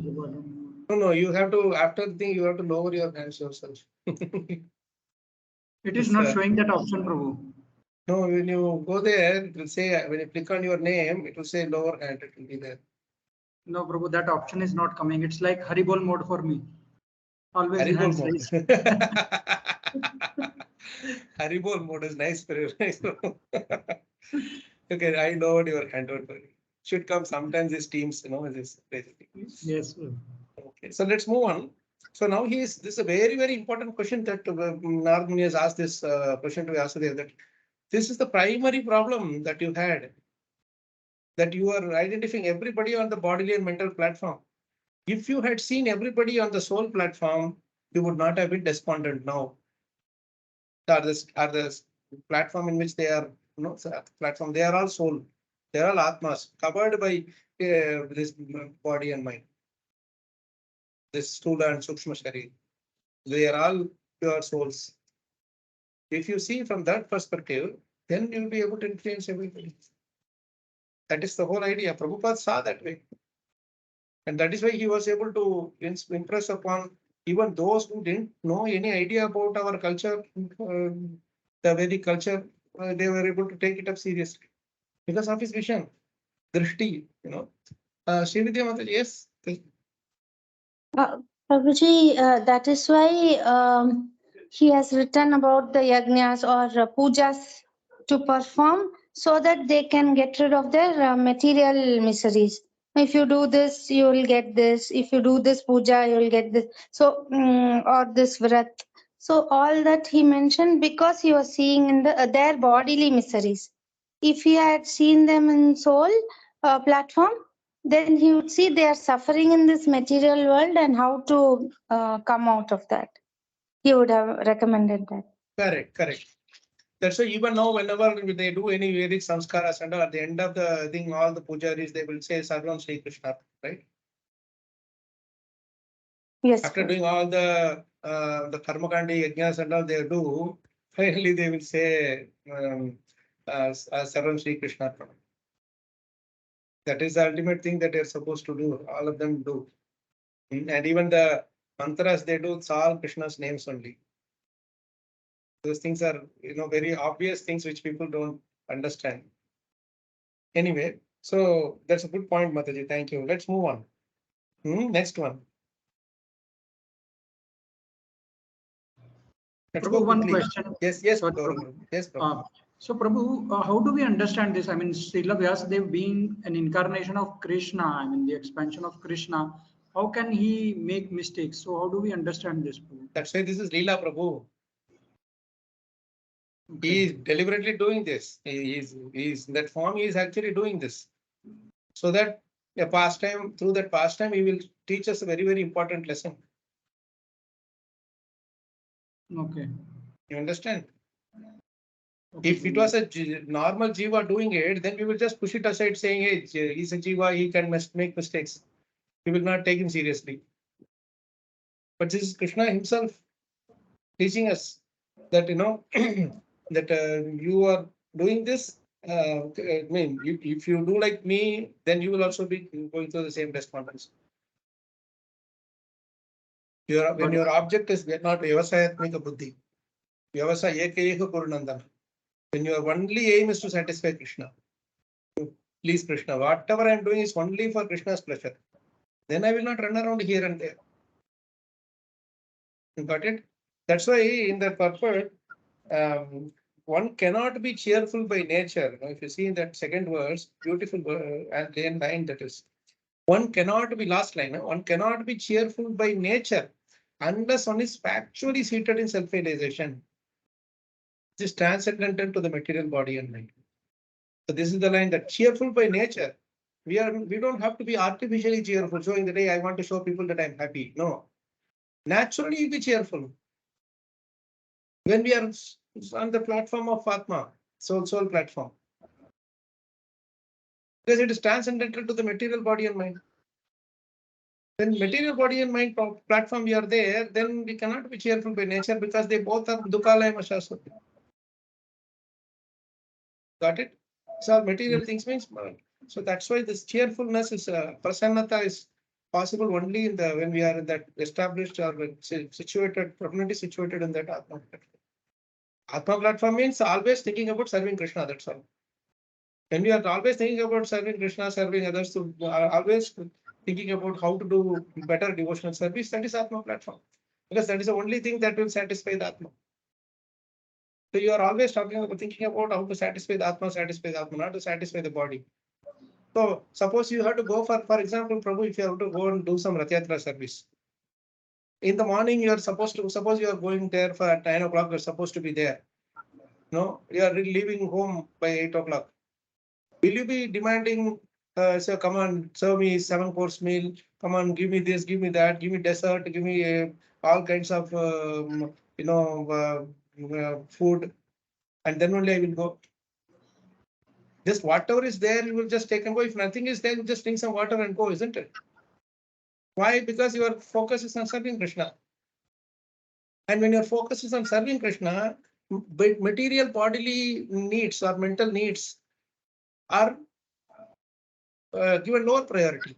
No, you have to, after the thing, you have to lower your hands yourself. It is not showing that option, Prabhu. No, when you go there, it will say, when you click on your name, it will say lower hand, it will be there. No, Prabhu, that option is not coming. It's like Haribol mode for me. Always Haribol hands mode. raised. Haribol mode is nice, very nice. Okay, I lowered your hand, don't worry. Should come sometimes these teams, this basically. Yes. Okay, so let's move on. So now this is a very, very important question that Narada Muni has asked this question to Vyasadeva, that this is the primary problem that you had, that you are identifying everybody on the bodily and mental platform. If you had seen everybody on the soul platform, you would not have been despondent now. Are the platform in which they are, platform, they are all soul, they are all atmas, covered by this body and mind. This Stula and Sukshma Sharir, they are all pure souls. If you see from that perspective, then you'll be able to influence everybody. That is the whole idea. Prabhupada saw that way. And that is why he was able to impress upon even those who didn't know any idea about our culture, the Vedic culture, they were able to take it up seriously because of his vision, drishti, Srividya Mataji, yes. Prabhuji, that is why he has written about the yajnas or pujas to perform so that they can get rid of their material miseries. If you do this, you will get this. If you do this puja, you will get this. So, or this vrat. So all that he mentioned because he was seeing in their bodily miseries. if he had seen them in soul platform, then he would see they are suffering in this material world and how to come out of that. He would have recommended that. Correct, correct. That's why even now, whenever they do any Vedic samskaras and all, at the end of the thing, all the pujaris, they will say Sarvam Sri Krishna, right? Yes. After doing all the karmakandi yajnas and all they do, finally they will say Sarvam Sri Krishna. That is the ultimate thing that they're supposed to do. All of them do. And even the mantras they do, it's all Krishna's names only. Those things are, very obvious things which people don't understand. Anyway, so that's a good point, Mataji. Thank you. Let's move on. Next one. Let's go Prabhu, one quickly. question. Yes, Sorry, Gaurav. Prabhu. Yes, Prabhu. So, Prabhu, how do we understand this? I mean, Srila Vyasadeva being an incarnation of Krishna, I mean, the expansion of Krishna, how can he make mistakes? So, how do we understand this, Prabhu? That's why this is Leela, Prabhu. Okay. He is deliberately doing this. He is in that form. He is actually doing this, so that through that pastime, he will teach us a very, very important lesson. Okay. You understand? Okay, If it was a normal jiva doing it, then we will just push it aside, saying, "Hey, he's a jiva. He can make mistakes." We will not take him seriously. But this is Krishna himself teaching us that that you are doing this. I mean, if you do like me, then you will also be going through the same response. When your object is not vyavasayatmika buddhi, vyavasaya ekayeka purnandana. When your only aim is to satisfy Krishna, to please Krishna, whatever I am doing is only for Krishna's pleasure, then I will not run around here and there. You got it? That's why in the purport, one cannot be cheerful by nature. If you see in that second verse, beautiful line that is, one cannot be, last line, one cannot be cheerful by nature unless one is factually seated in self-realization. This is transcendental to the material body and mind. So this is the line that cheerful by nature. We don't have to be artificially cheerful, showing the day I want to show people that I'm happy. No. Naturally be cheerful. When we are on the platform of Atma, soul platform. Because it is transcendental to the material body and mind. When material body and mind platform we are there, then we cannot be cheerful by nature because they both are dukhalaya shaswati. Got it? So material things means, so that's why this cheerfulness is prasannata is possible only in when we are in that established or situated, permanently situated in that Atma platform. Atma platform means always thinking about serving Krishna, that's all. When we are always thinking about serving Krishna, serving others, to always thinking about how to do better devotional service, that is Atma platform. Because that is the only thing that will satisfy the Atma. So you are always thinking about how to satisfy the Atma, not to satisfy the body. So suppose you have to go for example, Prabhu, if you have to go and do some Rath Yatra service. In the morning, you are suppose you are going there for at 9 o'clock, you're supposed to be there. No, you are leaving home by 8 o'clock. Will you be demanding, so come on, serve me 7-course meal, come on, give me this, give me that, give me dessert, give me all kinds of, food, and then only I will go. Just whatever is there, you will just take and go. If nothing is there, you just drink some water and go, isn't it? Why? Because your focus is on serving Krishna. And when your focus is on serving Krishna, material bodily needs or mental needs are given lower priority,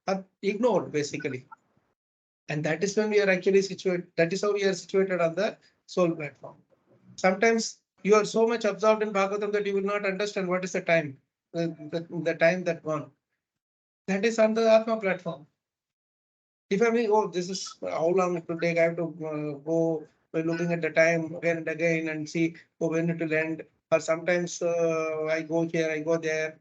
are ignored basically. And that is when we are actually situated. That is how we are situated on the soul platform. Sometimes you are so much absorbed in Bhagavatam that you will not understand what is the time, the time that gone. That is on the Atma platform. If I mean, oh, this is how long it will take, I have to go by looking at the time again and again and see when it will end. Or sometimes I go here, I go there,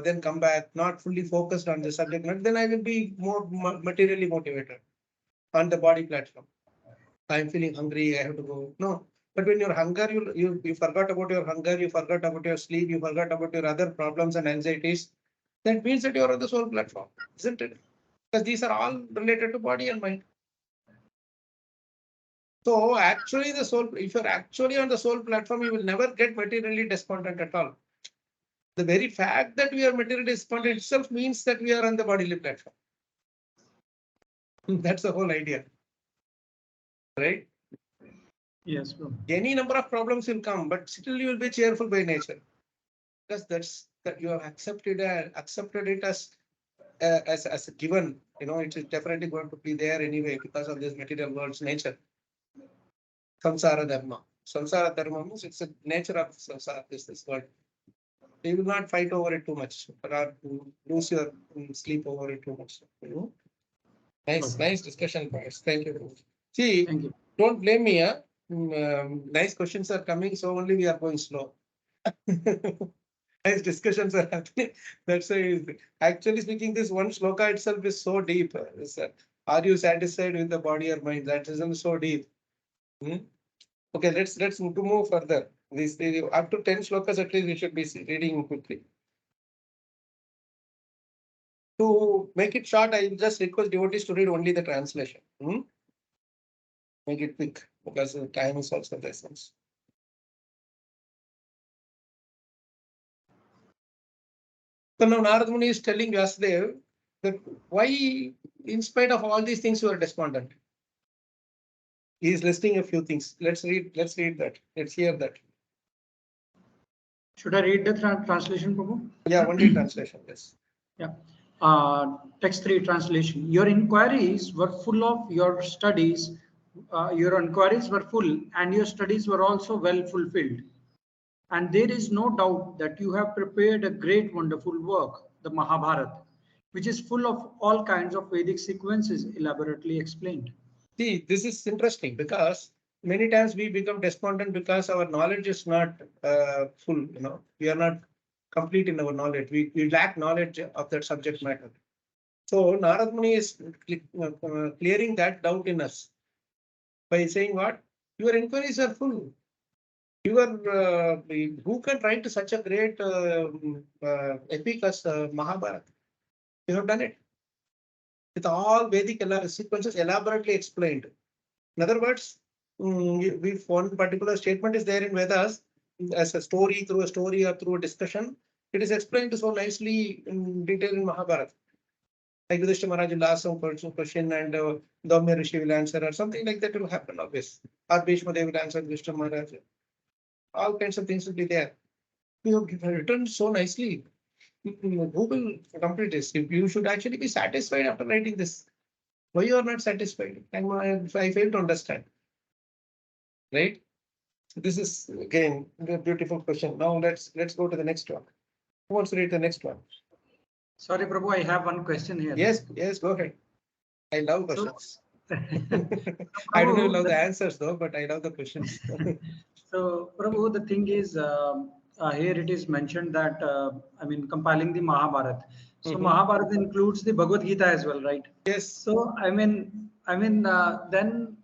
then come back, not fully focused on the subject matter, then I will be more materially motivated on the body platform. I'm feeling hungry, I have to go. No, But when your hunger, you forgot about your hunger, you forgot about your sleep, you forgot about your other problems and anxieties, that means that you are on the soul platform, isn't it? Because these are all related to body and mind. So actually the soul, if you're actually on the soul platform, you will never get materially despondent at all. The very fact that we are materially despondent itself means that we are on the bodily platform. That's the whole idea, right? Yes, bro. Any number of problems will come, but still you will be cheerful by nature, because that you have accepted it as a given. You know, it is definitely going to be there anyway because of this material world's nature. Samsara dharma. Samsara dharma means it's a nature of samsara, this world. You will not fight over it too much, or lose your sleep over it too much. You know? Nice discussion, guys. Thank you. See, Thank you. don't blame me. Huh? Nice questions are coming, so only we are going slow. Nice discussions are happening. That's why, actually speaking, this one shloka itself is so deep. Are you satisfied with the body or mind? That isn't so deep. Okay, let's move further. Up to 10 shlokas at least we should be reading quickly. To make it short, I just request devotees to read only the translation. Make it quick because the time is also the essence. So now Narada Muni is telling Vyasadeva that why, in spite of all these things, you are despondent. He is listing a few things. Let's read that. Let's hear that. Should I read the translation, Prabhu? Yeah, only translation, yes. Yeah. Text 3 translation. Your inquiries were full of your studies. Your inquiries were full and your studies were also well fulfilled. And there is no doubt that you have prepared a great, wonderful work, the Mahabharata, which is full of all kinds of Vedic sequences elaborately explained. See, this is interesting because many times we become despondent because our knowledge is not full. You know, we are not complete in our knowledge. We lack knowledge of that subject matter. So Narada Muni is clearing that doubt in us by saying what? Your inquiries are full. You are who can write such a great epic as Mahabharata? You have done it with all Vedic sequences elaborately explained. In other words, if one particular statement is there in Vedas as a story, through a story or through a discussion, it is explained so nicely in detail in Mahabharata. Like Yudhishthira Maharaj will ask some question and Daumya Rishi will answer, or something like that will happen always. Or Bhishma Dev will answer Yudhishthira Maharaj. All kinds of things will be there. You have written so nicely. Who will complete this? You should actually be satisfied after writing this. Why you are not satisfied? I fail to understand. Right? This is again a beautiful question. Now let's go to the next one. Who wants to read the next one? Sorry, Prabhu, I have one question here. Yes, go ahead. I love questions. So, I don't know the answers though, but I love the questions. So, Prabhu, the thing is, here it is mentioned that, compiling the Mahabharata. So, Mahabharata includes the Bhagavad Gita as well, right? Yes. So, then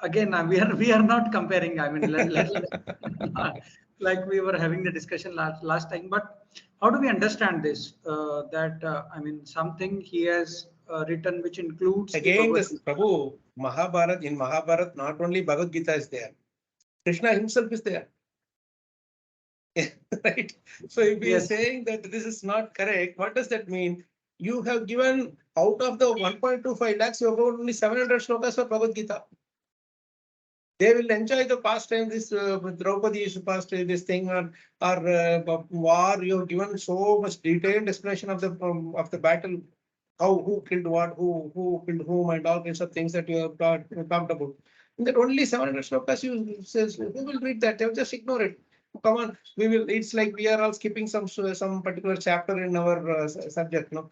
again, we are not comparing. Like we were having the discussion last time. But how do we understand this? Something he has written which includes again the this Prabhu Mahabharata. In Mahabharata, not only Bhagavad Gita is there, Krishna himself is there. Right? So if he is saying that this is not correct, what does that mean? You have given out of the 1.25 lakhs, you have only 700 shlokas for Bhagavad Gita. They will enjoy the pastime, this Draupadi is past this thing, or war. You have given so much detailed explanation of the battle, who killed what, who killed whom, and all kinds of things that you have talked about. In that only 700 shlokas, you says who will read that? They will just ignore it. Come on, we will. It's like we are all skipping some particular chapter in our subject. No,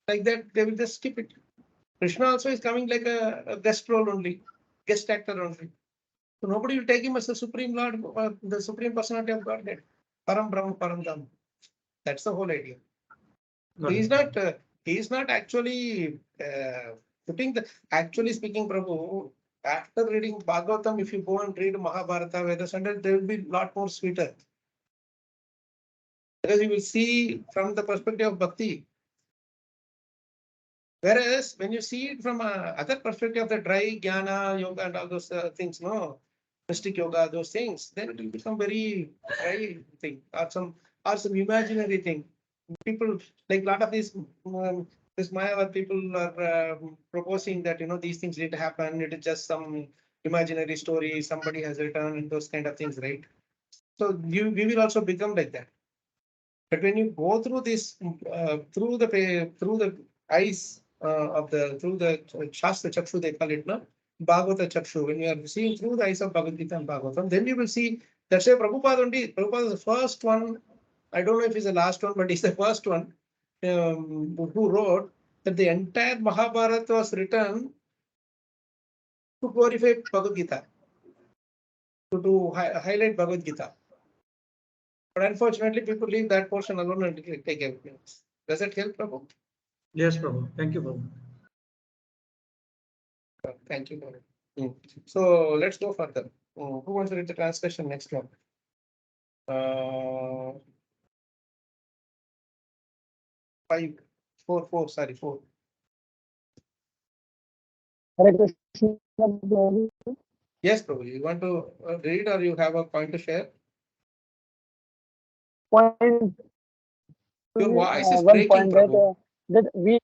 like that they will just skip it. Krishna also is coming like a guest role only, guest actor only. So nobody will take him as the Supreme Lord, the Supreme Personality of Godhead. Param Brahma, Param Dham. That's the whole idea. He is not actually putting the, actually speaking, Prabhu, after reading Bhagavatam, if you go and read Mahabharata, Vedas, and they will be a lot more sweeter. Because you will see from the perspective of bhakti. Whereas when you see it from other perspective of the dry jnana, yoga, and all those things, no, mystic yoga, those things, then it will become very dry thing, or some imaginary thing. People like a lot of these this Mayavad people are proposing that these things didn't happen. It is just some imaginary story somebody has written and those kind of things, right? So we will also become like that. But when you go through this through the eyes through the Shastra Chakshu, they call it, no? Bhagavata Chakshu. When you are seeing through the eyes of Bhagavad Gita and Bhagavatam, then you will see that's why Prabhupada is the first one. I don't know if he's the last one, but he's the first one who wrote that the entire Mahabharata was written to glorify Bhagavad Gita, to highlight Bhagavad Gita. But unfortunately, people leave that portion alone and take everything. Does that help, Prabhu? Yes, Prabhu. Thank you, Prabhu. Thank you, Prabhu. So let's go further. Who wants to read the translation next one? 4. Hare Krishna, Prabhu. Yes, Prabhu. You want to read or you have a point to share? Point. Your voice is One breaking, point Prabhu. that we.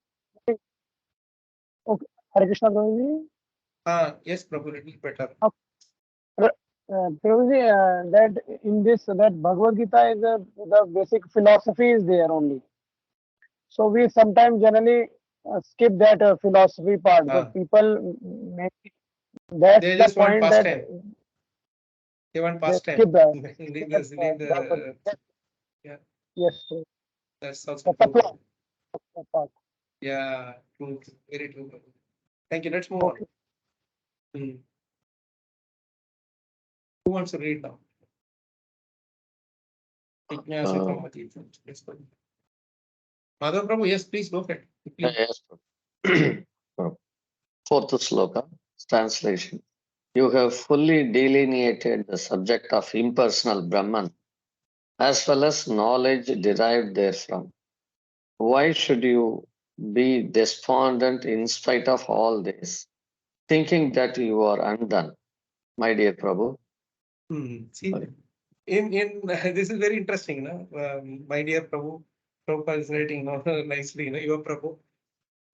Okay, Hare Krishna, Prabhuji. Yes, Prabhu, little better. Prabhuji, that in this that Bhagavad Gita is the basic philosophy is there only. So we sometimes generally skip that philosophy part. But people maybe that's They the just want point that pastime. They want they pastime. skip that. Leave the yeah. Yes, That's also that's true. the part. Yeah, true. Very true. Prabhu. Thank you. Let's move Okay. on. Who wants to read now? Madhav Prabhu, yes, please go ahead. Yes. Fourth sloka, translation. You have fully delineated the subject of impersonal Brahman as well as knowledge derived therefrom. Why should you be despondent in spite of all this, thinking that you are undone, my dear Prabhu? See, in this is very interesting, no? My dear Prabhu, Prabhupada is writing nicely, your Prabhu.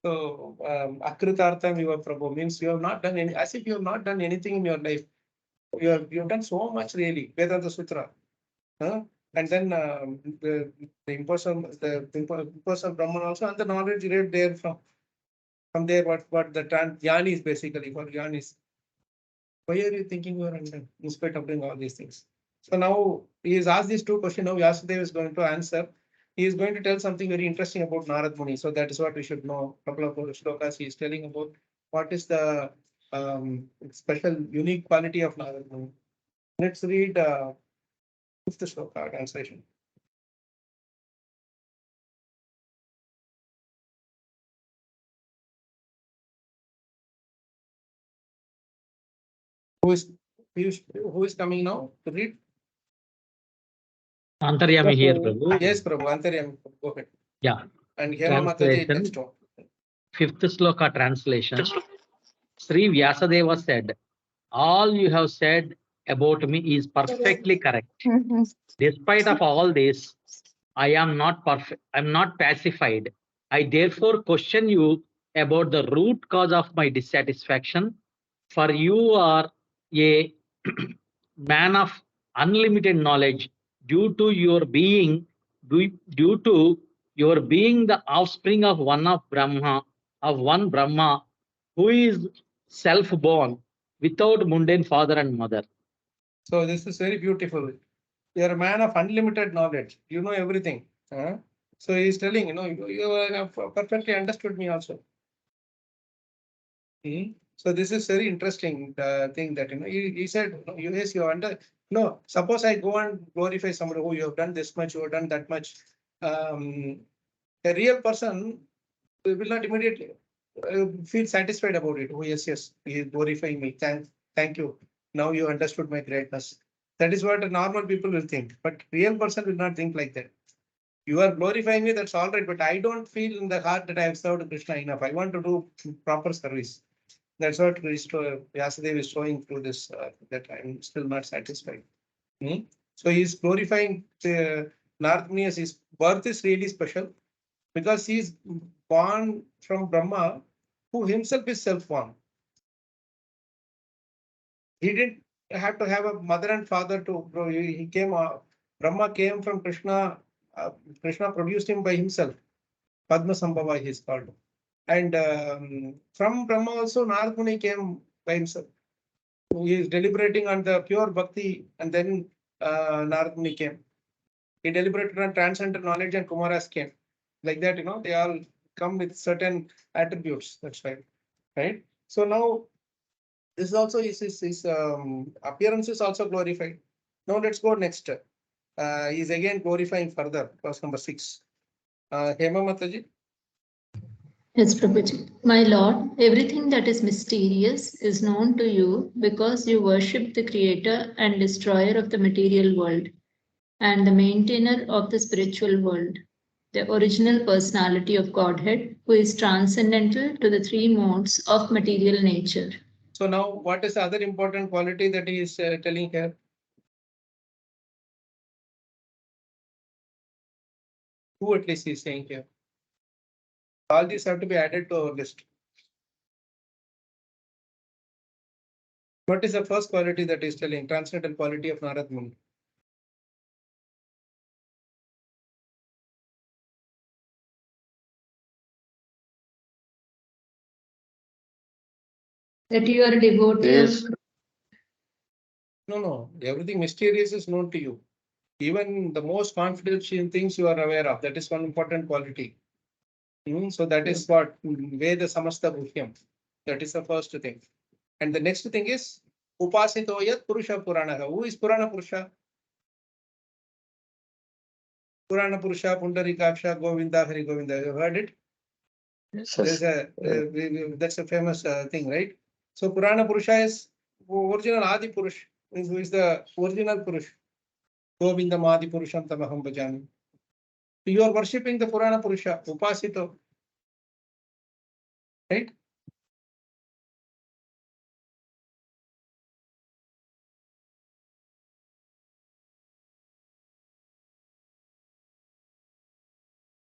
So, Akritartham your Prabhu means you have not done any, as if you have not done anything in your life. You have done so much really, Vedanta Sutra. And then the impersonal Brahman also, and the knowledge read there from there what the jnani is basically for jnanis. Why are you thinking you are undone in spite of doing all these things? So now he has asked these two questions. Now Vyasadeva is going to answer. He is going to tell something very interesting about Narada Muni. So that is what we should know. A couple of shlokas he is telling about what is the special, unique quality of Narada Muni. Let's read fifth shloka translation. Who is coming now to read? Antaryami Yes, here, Prabhu. Prabhu. Yes, Prabhu. Antaryami. Go ahead. Yeah. And Hema Mataji Translation. next one. Fifth sloka translation. Sri Vyasadeva said, all you have said about me is perfectly correct. Despite of all this, I am not perfect. I'm not pacified. I therefore question you about the root cause of my dissatisfaction. For you are a man of unlimited knowledge due to your being the offspring of one Brahma, who is self-born without mundane father and mother. So this is very beautiful. You are a man of unlimited knowledge. You know everything. So he is telling, you have perfectly understood me also. So this is very interesting thing that he said, yes, you under. No, suppose I go and glorify somebody who you have done this much, you have done that much. A real person will not immediately. feel satisfied about it. Oh, yes, yes, he is glorifying me. Thank you. Now you understood my greatness. That is what normal people will think, but real person will not think like that. You are glorifying me, that's all right, but I don't feel in the heart that I have served Krishna enough. I want to do proper service. That's what Vyasadeva is showing through this, that I'm still not satisfied. So he's glorifying Narada Muni as his birth is really special because he is born from Brahma, who himself is self-born. He didn't have to have a mother and father to grow. He came, Brahma came from Krishna. Krishna produced him by himself. Padma Sambhava he is called. And from Brahma also Narada Muni came by himself. He is deliberating on the pure bhakti, and then Narada Muni came. He deliberated on transcendental knowledge, and Kumaras came. Like that, they all come with certain attributes. That's right. Right. So now this is also his appearance is also glorified. Now let's go next. He's again glorifying further. Clause number 6. Hema Mataji. Yes, Prabhuji. My Lord, everything that is mysterious is known to you because you worship the creator and destroyer of the material world and the maintainer of the spiritual world, the original personality of Godhead, who is transcendental to the three modes of material nature. So now what is the other important quality that he is telling here? Who at least is saying here? All these have to be added to our list. What is the first quality that is telling? Transcendental quality of Narada Muni. That you are a devotee Yes. of... No. Everything mysterious is known to you. Even the most confidential things you are aware of. That is one important quality. So that is what Veda Samasta Bhuhyam. That is the first thing. And the next thing is Upasitoyat Purusha Purana. Who is Purana Purusha? Purana Purusha, Pundarikaksha, Govinda, Hari Govinda. You heard it? Yes. There's that's a famous thing, right? So Purana Purusha is original Adi Purush, who is the original Purush. Govindam Adi Purusham Tamaham Bhajami. You are worshipping the Purana Purusha, Upasito. Right?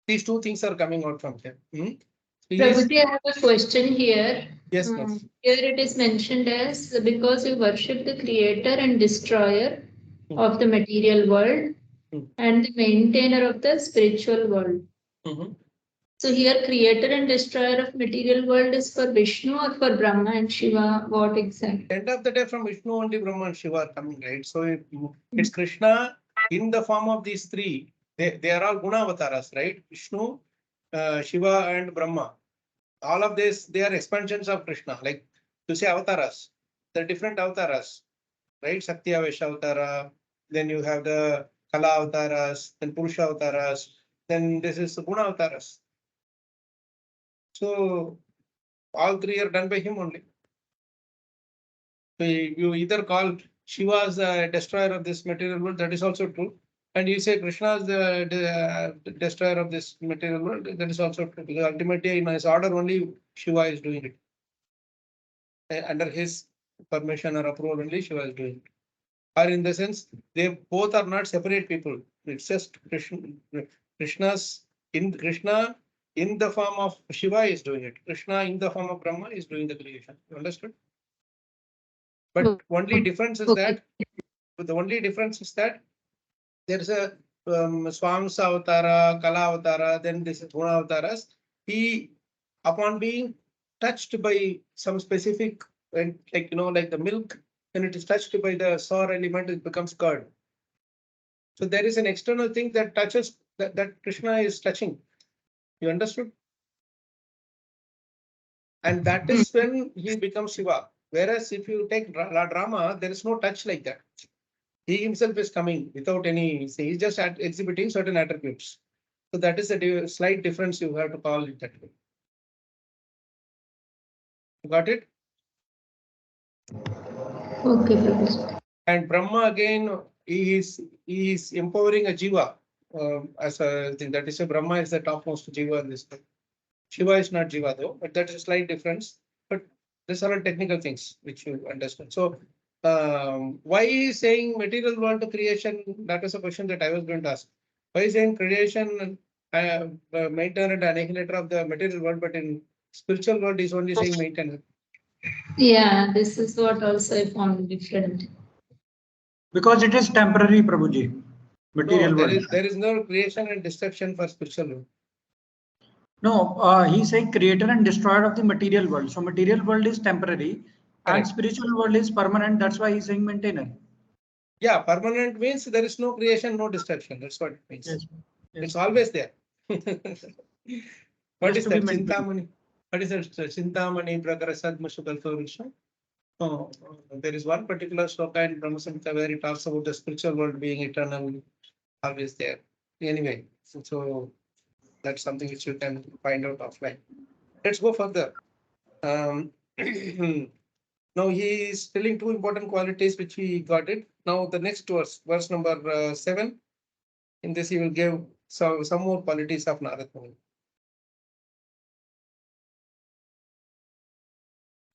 These two things are coming out from here. Prabhuji, I have a question here. Yes, Here it is mentioned as because you worship the creator and destroyer of the material world and the maintainer of the spiritual world. So here creator and destroyer of material world is for Vishnu or for Brahma and Shiva? What exactly? End of the day, from Vishnu only Brahma and Shiva are coming, right? So it's Krishna in the form of these three. They are all Guna avatars, right? Vishnu, Shiva and Brahma. All of this, they are expansions of Krishna. Like to say avatars, they're different avatars, right? Sakti Avesha avatara, then you have the Kala avatars, then Purusha avatars, then this is Guna avatars. So all three are done by him only. So you either call Shiva as the destroyer of this material world, that is also true. And you say Krishna is the destroyer of this material world, that is also true. Because ultimately in his order only Shiva is doing it. Under his permission or approval only Shiva is doing it. Or in the sense, they both are not separate people. It's just Krishna's in Krishna in the form of Shiva is doing it. Krishna in the form of Brahma is doing the creation. You understood? But only difference is that the only difference is that there's a Swamsa Avatara, Kala Avatara, then this is Guna Avataras. He, upon being touched by some specific, like the milk, when it is touched by the sour element, it becomes curd. So there is an external thing that touches that Krishna is touching. You understood? And that is when he becomes Shiva. Whereas if you take Rama, there is no touch like that. He himself is coming without any, he's just exhibiting certain attributes. So that is a slight difference, you have to call it that way. Got it? Okay, Prabhuji. And Brahma again, he is empowering a jiva as a thing. That is, a Brahma is the topmost jiva in this thing. Shiva is not jiva though, but that is a slight difference. But these are all technical things which you understand. So why is saying material world to creation? That is a question that I was going to ask. Why is saying creation, maintainer and annihilator of the material world, but in spiritual world is only saying maintainer? Yeah, this is what also I found different. Because it is temporary, Prabhuji. Material No, world. there is no creation and destruction for spiritual world. No, he said creator and destroyer of the material world. So material world is temporary and Correct. spiritual world is permanent. That's why he's saying maintainer. Yeah, permanent means there is no creation, no destruction. That's what it means. Yes. Yes. It's always there. What Just is to be that? maintained. Chintamani. What is that? Chintamani Prakarasad Mushukalpurusha. Oh, there is one particular sloka in Brahma Samhita where it talks about the spiritual world being eternal, always there. Anyway, so that's something which you can find out offline. Let's go further. Now he is telling two important qualities which we got it. Now the next verse number 7. In this he will give some more qualities of Narada Muni.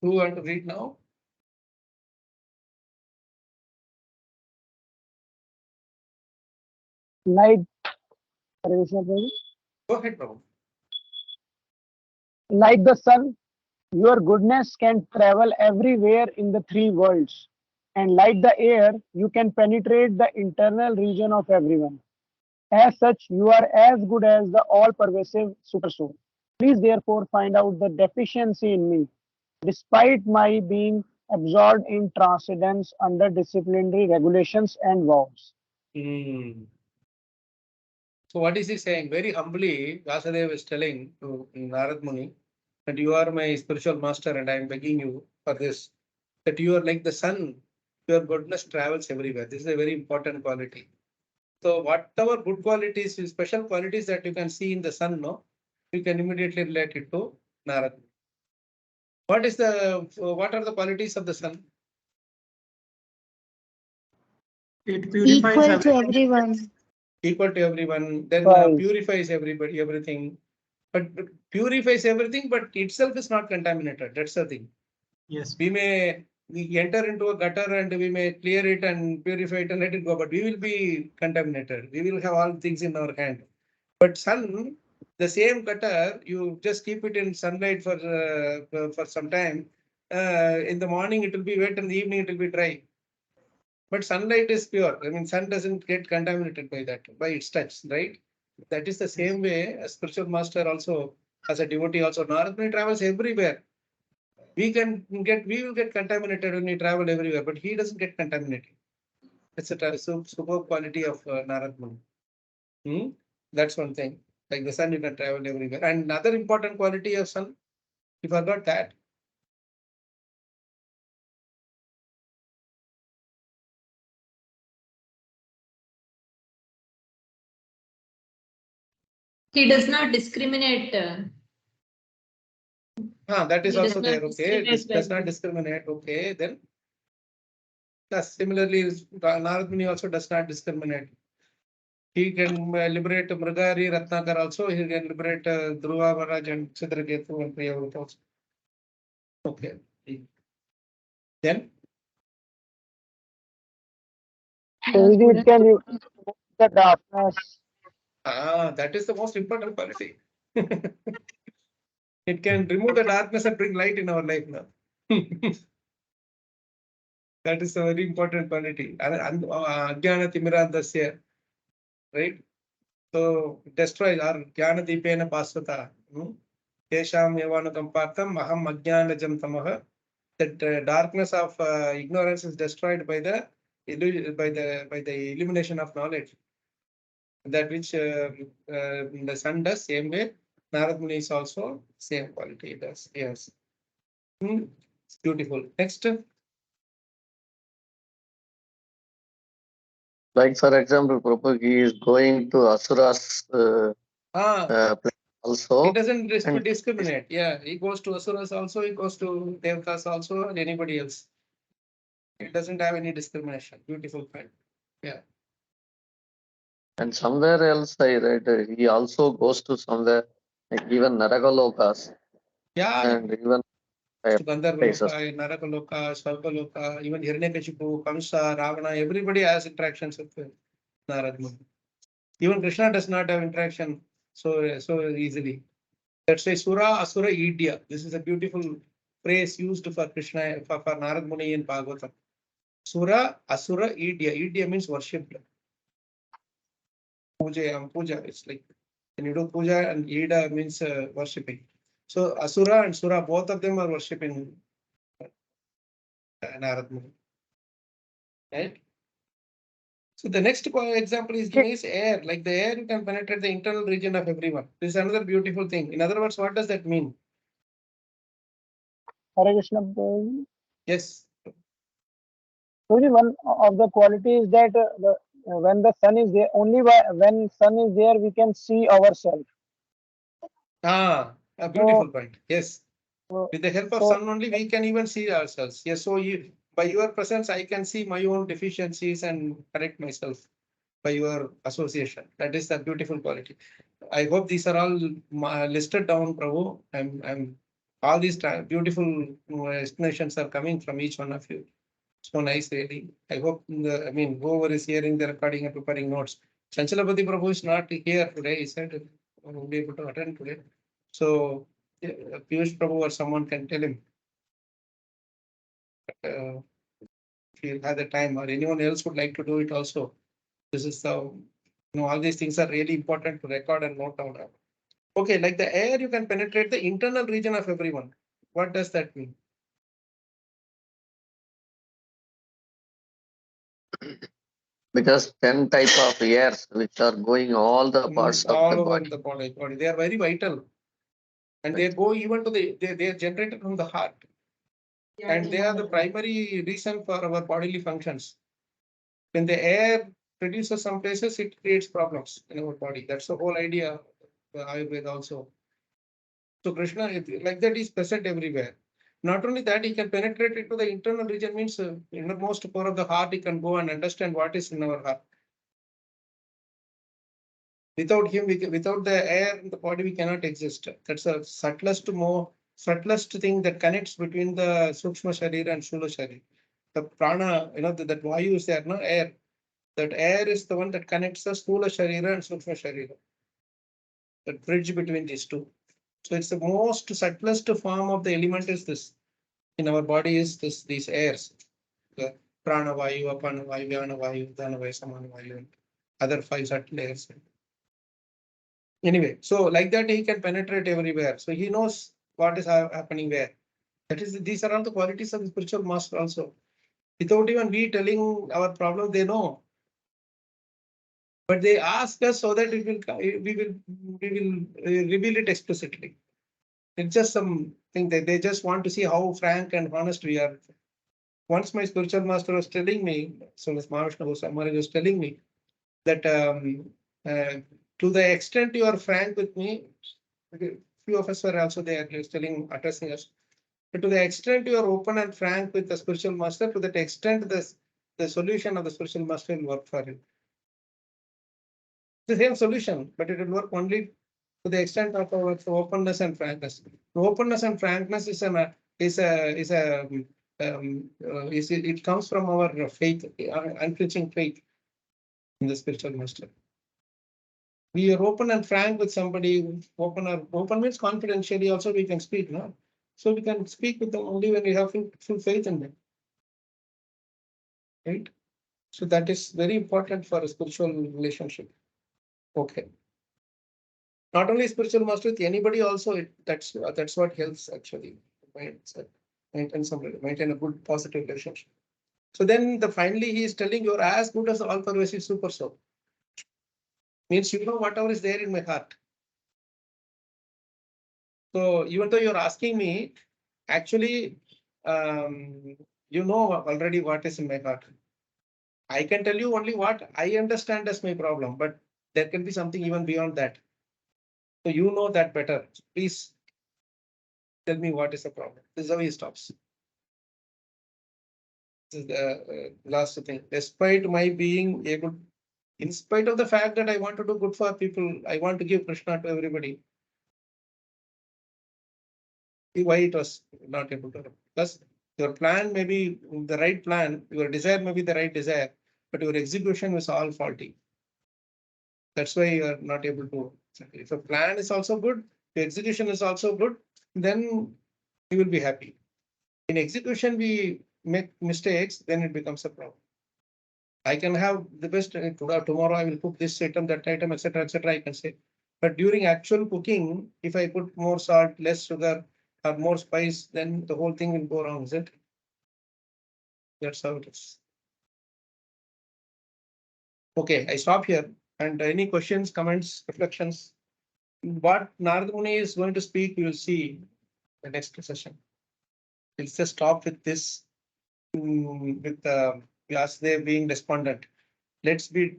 Who want to read now? Like, Hare Krishna Prabhu. Go ahead, Prabhu. Like the sun, your goodness can travel everywhere in the three worlds. And like the air, you can penetrate the internal region of everyone. As such, you are as good as the all-pervasive supersoul. Please therefore find out the deficiency in me, despite my being absorbed in transcendence under disciplinary regulations and vows. So what is he saying? Very humbly, Vyasadeva is telling to Narad Muni that you are my spiritual master and I am begging you for this, that you are like the sun, your goodness travels everywhere. This is a very important quality. So whatever good qualities, special qualities that you can see in the sun, no, you can immediately relate it to Narad. What are the qualities of the sun? It purifies Equal to everything. everyone. Equal to everyone, then Right. purifies everybody, everything. But purifies everything, but itself is not contaminated. That's the thing. Yes. We enter into a gutter and we may clear it and purify it and let it go, but we will be contaminated. We will have all things in our hand. But sun, the same gutter, you just keep it in sunlight for some time. In the morning it will be wet, in the evening it will be dry. But sunlight is pure. I mean, sun doesn't get contaminated by that, by its touch, right? That is the same way a spiritual master also, as a devotee also. Narada Muni travels everywhere. We will get contaminated when we travel everywhere, but he doesn't get contaminated. It's a superb quality of Narada Muni. That's one thing. Like the sun, you can travel everywhere. And another important quality of sun, you forgot that. He does not discriminate. That is He does also not there. Okay, discriminate does by not discriminate. Okay, then. Similarly, Narada Muni also does not discriminate. He can liberate Mrigari, Ratnakar also. He can liberate Dhruva, Varaj and Chidraketu and Priyavruta also. Okay. Then? It can remove the darkness. That is the most important quality. It can remove the darkness and bring light in our life now. That is a very important quality. Ajnana Timirandasya, right? So destroy our Jnana Deepena Pasvata. Tesham Yavanukam Patham Aham Ajnanajam Tamaha. That darkness of ignorance is destroyed by the illumination of knowledge. That which the sun does, same way Narada Muni is also same quality it does. Yes. It's beautiful. Next. Like for example, Prabhu, he is going to Asura's place also. He doesn't and- discriminate. Yeah, he goes to asuras also, he goes to devtas also, and anybody else. It doesn't have any discrimination. Beautiful point. Yeah. And somewhere else I read he also goes to somewhere like even Naragalokas Yeah. and even To Gandharva places. Loka, Narakaloka, Svargaloka, even Hiranyakashipu, Kamsa, Ravana, everybody has interactions with Narada Muni. Even Krishna does not have interaction so easily. That's why Sura, Asura, Idya. This is a beautiful phrase used for Krishna, for Narada Muni in Bhagavatam. Sura, Asura, Idya. Idya means worshipped. Puja. It's like when you do puja, and Ida means worshipping. So Asura and Sura, both of them are worshipping Narada Muni. Right? So the next example is giving is air. Like the air, you can penetrate the internal region of everyone. This is another beautiful thing. In other words, what does that mean? Hare Krishna. Prabhuji. Yes. Prabhuji, one of the qualities that when the sun is there, only when sun is there, we can see ourselves. A beautiful point. Yes. So, With the help of sun only, we can even see ourselves. Yes. So by your presence, I can see my own deficiencies and correct myself by your association. That is the beautiful quality. I hope these are all listed down, Prabhu. I'm all these beautiful explanations are coming from each one of you. So nice, really. I hope whoever is hearing the recording and preparing notes. Chanchalapati Prabhu is not here today. He said he won't be able to attend today. So Piyush Prabhu or someone can tell him. If you have the time, or anyone else would like to do it also. This is the, all these things are really important to record and note down. Okay, like the air, you can penetrate the internal region of everyone. What does that mean? Because 10 type of airs which are going all the parts of All the over body. the body. They are very vital. And they go even to they are generated from the heart. And they are the primary reason for our bodily functions. When the air reduces some places, it creates problems in our body. That's the whole idea of the Ayurveda also. So Krishna, like that, is present everywhere. Not only that, he can penetrate into the internal region, means innermost core of the heart, he can go and understand what is in our heart. Without him, without the air in the body, we cannot exist. That's the subtlest thing that connects between the Sukshma Sharira and Sthula Sharira. The prana, that Vayu is there, no air. That air is the one that connects the Sthula Sharira and Sukshma Sharira. That bridge between these two. So it's the most subtlest form of the element is this. In our body is these airs. The prana Vayu, Apana Vayu, Vyana Vayu, Dana Vayu, Samana Vayu, and other 5 subtle airs. Anyway, so like that, he can penetrate everywhere. So he knows what is happening where. These are all the qualities of the spiritual master also. Without even we telling our problem, they know. But they ask us so that we will reveal it explicitly. It's just something that they just want to see how frank and honest we are. Once my spiritual master was telling me, so as Mahavishnu Maharaj was telling me that to the extent you are frank with me, few of us were also there telling, addressing us. But to the extent you are open and frank with the spiritual master, to that extent the solution of the spiritual master will work for you. The same solution, but it will work only to the extent of our openness and frankness. The openness and frankness it comes from our faith, unflinching faith in the spiritual master. We are open and frank with somebody. Open means confidentially. Also, we can speak, no? So we can speak with them only when we have full faith in them, right? So that is very important for a spiritual relationship. Okay. Not only spiritual master, with anybody also. That's what helps actually. Maintain a good positive relationship. So then finally he is telling you're as good as the all-pervasive super soul. Means you know whatever is there in my heart. So even though you're asking me, actually, you know already what is in my heart. I can tell you only what I understand as my problem, but there can be something even beyond that. So you know that better. Please tell me what is the problem. This is how he stops. This is the last thing. Despite my being able, in spite of the fact that I want to do good for people, I want to give Krishna to everybody. See why it was not able to. Because your plan may be the right plan, your desire may be the right desire, but your execution was all faulty. That's why you are not able to. If a plan is also good, the execution is also good, then you will be happy. In execution, we make mistakes, then it becomes a problem. I can have the best tomorrow. I will cook this item, that item, etc., etc. I can say, but during actual cooking, if I put more salt, less sugar, or more spice, then the whole thing will go wrong, is it? That's how it is. Okay, I stop here. And any questions, comments, reflections? What Narada Muni is going to speak, you will see the next session. Let's just stop with this, with Vyasadeva being despondent. Let's be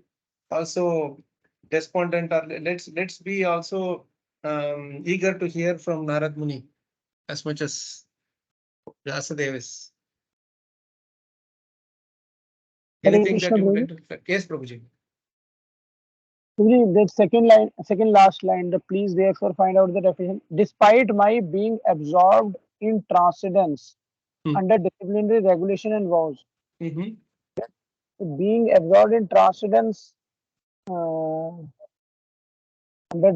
also despondent, or let's be also eager to hear from Narada Muni as much as Vyasadeva is. Anything that you would like to reflect? Yes, Prabhuji. The second last line, the please therefore find out the definition. Despite my being absorbed in transcendence under disciplinary regulation and vows. Being absorbed in transcendence under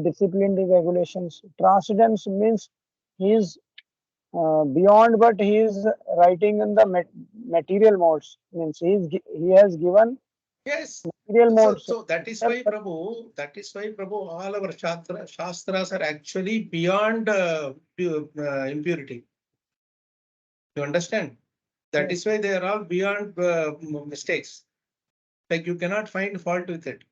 disciplinary regulations. Transcendence means he is beyond, but he is writing in the material modes. Means he has given. Yes. Material modes. So that is why, Prabhu, all our Shastras are actually beyond impurity. You understand? That is why they are all beyond mistakes. Like you cannot find fault with it.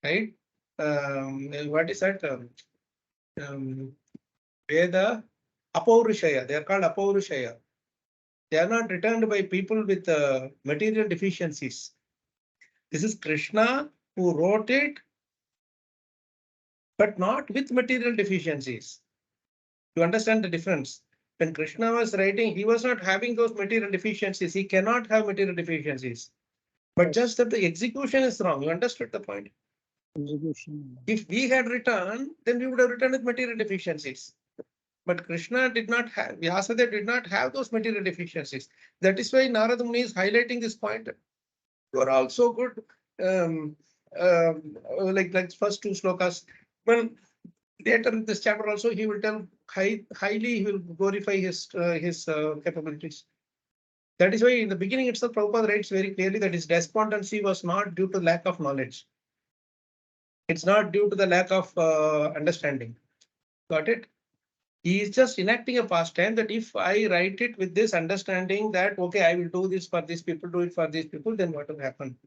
Right? What is that? Veda Apaurishaya. They are called Apaurishaya. They are not returned by people with material deficiencies. This is Krishna who wrote it, but not with material deficiencies. You understand the difference? When Krishna was writing, he was not having those material deficiencies. He cannot have material deficiencies. But just that the execution is wrong. You understood the point? Execution. If we had written, then we would have written with material deficiencies. But Krishna did not have, Vyasadeva did not have those material deficiencies. That is why Narada Muni is highlighting this point. You are also good, like first two slokas. Well, later in this chapter also he will tell highly he will glorify his capabilities. That is why in the beginning itself Prabhupada writes very clearly that his despondency was not due to lack of knowledge. It's not due to the lack of understanding. Got it? He is just enacting a past time that if I write it with this understanding that, okay, I will do this for these people, do it for these people, then what will happen?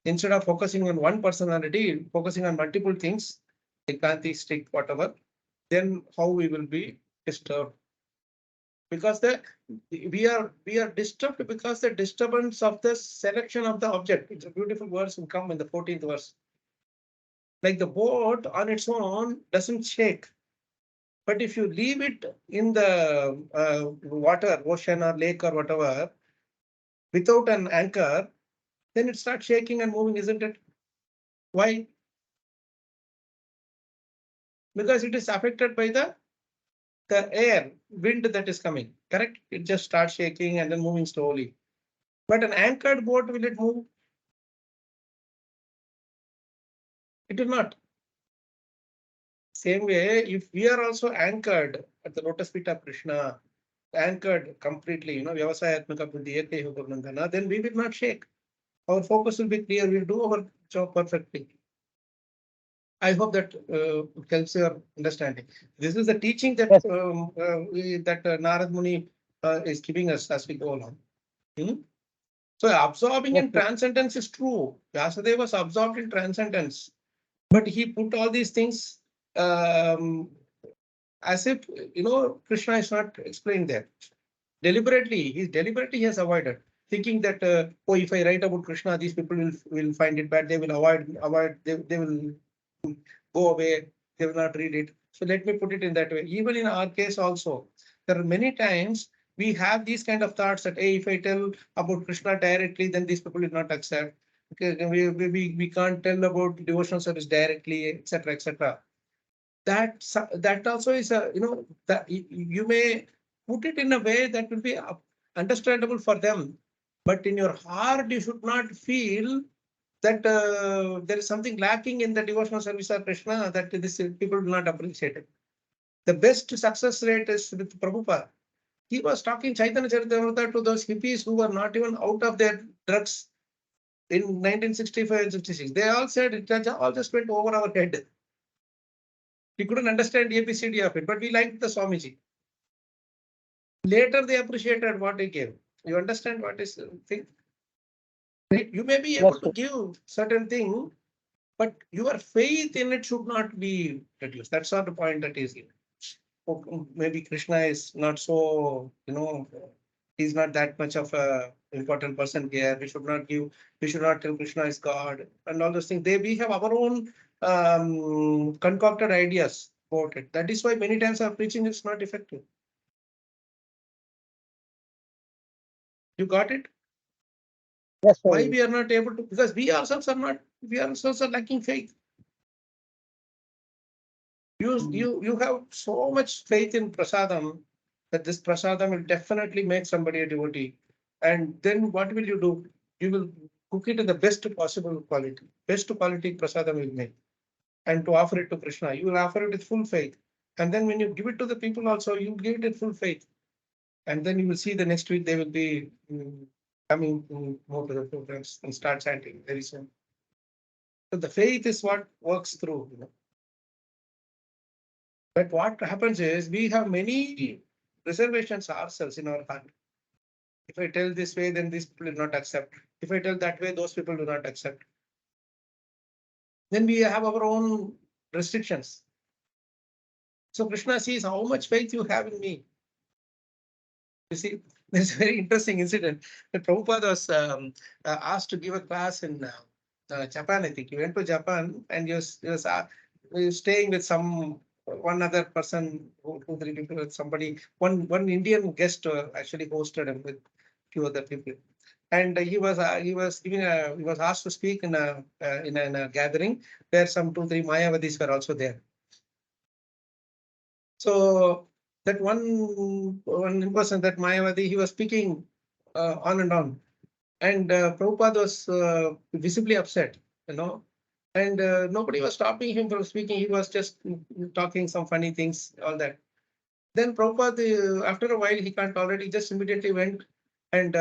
Instead of focusing on one personality, focusing on multiple things, Ekkanti, stick, whatever, then how we will be disturbed? Because we are disturbed because the disturbance of the selection of the object. It's a beautiful verse will come in the 14th verse. Like the boat on its own doesn't shake. But if you leave it in the water, ocean or lake or whatever, without an anchor, then it starts shaking and moving, isn't it? Why? Because it is affected by the air, wind that is coming, correct? It just starts shaking and then moving slowly. But an anchored boat, will it move? It will not. Same way, if we are also anchored at the lotus feet of Krishna, anchored completely, Vyavasayatmaka Buddhi Eke Yoga Bandhana, then we will not shake. Our focus will be clear. We'll do our job perfectly. I hope that helps your understanding. This is the teaching that Narada Muni is giving us as we go along. So absorbing in transcendence is true. Vyasadeva was absorbed in transcendence, but he put all these things as if Krishna is not explained there. Deliberately, he has avoided. thinking that, oh, if I write about Krishna, these people will find it bad. They will avoid. They will go away. They will not read it. So let me put it in that way. Even in our case also, there are many times we have these kind of thoughts that, hey, if I tell about Krishna directly, then these people will not accept. Okay, we can't tell about devotional service directly, etc., etc. That also is a, that you may put it in a way that will be understandable for them, but in your heart you should not feel that there is something lacking in the devotional service of Krishna, that this people will not appreciate it. The best success rate is with Prabhupada. He was talking Chaitanya Charitamrita to those hippies who were not even out of their drugs in 1965 and 66. They all said it all just went over our head. We couldn't understand the ABCD of it, but we liked the Swamiji. Later they appreciated what he gave. You understand what is the thing? Right? You may be able to give certain thing, but your faith in it should not be reduced. That's not the point that is here. Maybe Krishna is not so, he's not that much of a important person here. We should not tell Krishna is God and all those things. We have our own concocted ideas about it. That is why many times our preaching is not effective. You got it? Yes, Why sir. we are not able to? Because we ourselves are lacking faith. You have so much faith in prasadam that this prasadam will definitely make somebody a devotee. And then what will you do? You will cook it in the best possible quality. Best quality prasadam will make. And to offer it to Krishna, you will offer it with full faith. And then when you give it to the people also, you give it with full faith. And then you will see the next week they will be coming more to the programs and start chanting very soon. So the faith is what works through. But what happens is we have many reservations ourselves in our heart. If I tell this way, then these people will not accept. If I tell that way, those people do not accept. Then we have our own restrictions. So Krishna sees how much faith you have in me. You see, there's a very interesting incident. That Prabhupada was asked to give a class in Japan, I think. He went to Japan and he was staying with one other person, two, three people, with somebody. One Indian guest actually hosted him with few other people. And he was asked to speak in a gathering where some 2-3 Mayavadis were also there. So that one person, that Mayavadi, he was speaking on and on, and Prabhupada was visibly upset, and nobody was stopping him from speaking. He was just talking some funny things, all that. Then Prabhupada, after a while, he can't tolerate. He just immediately went and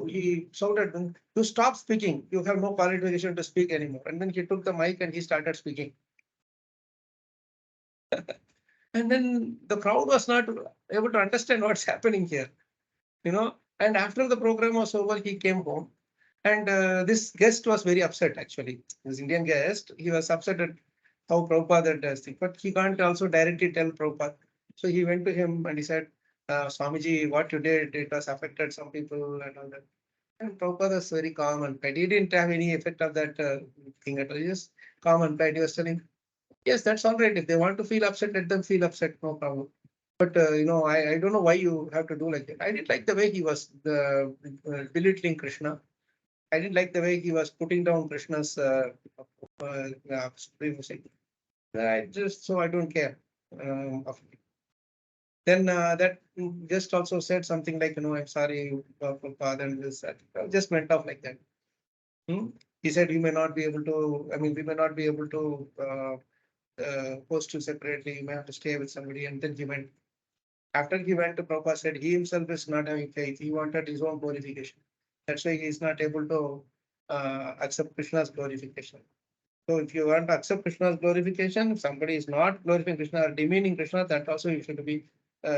he shouted, "You stop speaking. You have no qualification to speak anymore." And then he took the mic and he started speaking. And then the crowd was not able to understand what's happening here, And after the program was over, he came home. And this guest was very upset, actually. This Indian guest, he was upset at how Prabhupada does things. But he can't also directly tell Prabhupada. So he went to him and he said, Swamiji, what you did, it has affected some people and all that. And Prabhupada was very calm and quiet. He didn't have any effect of that thing at all. He was calm and quiet. He was telling, yes, that's all right. If they want to feel upset, let them feel upset. No problem. But, I don't know why you have to do like that. I didn't like the way he was belittling Krishna. I didn't like the way he was putting down Krishna's supremacy. I don't care. Then that just also said something like, I'm sorry, Prabhupada, and this, that. Just went off like that. He said, we may not be able to post you separately, you may have to stay with somebody. And then he went. After he went to Prabhupada, said he himself is not having faith. He wanted his own glorification. That's why he is not able to accept Krishna's glorification. So if you want to accept Krishna's glorification, if somebody is not glorifying Krishna or demeaning Krishna, that also you should be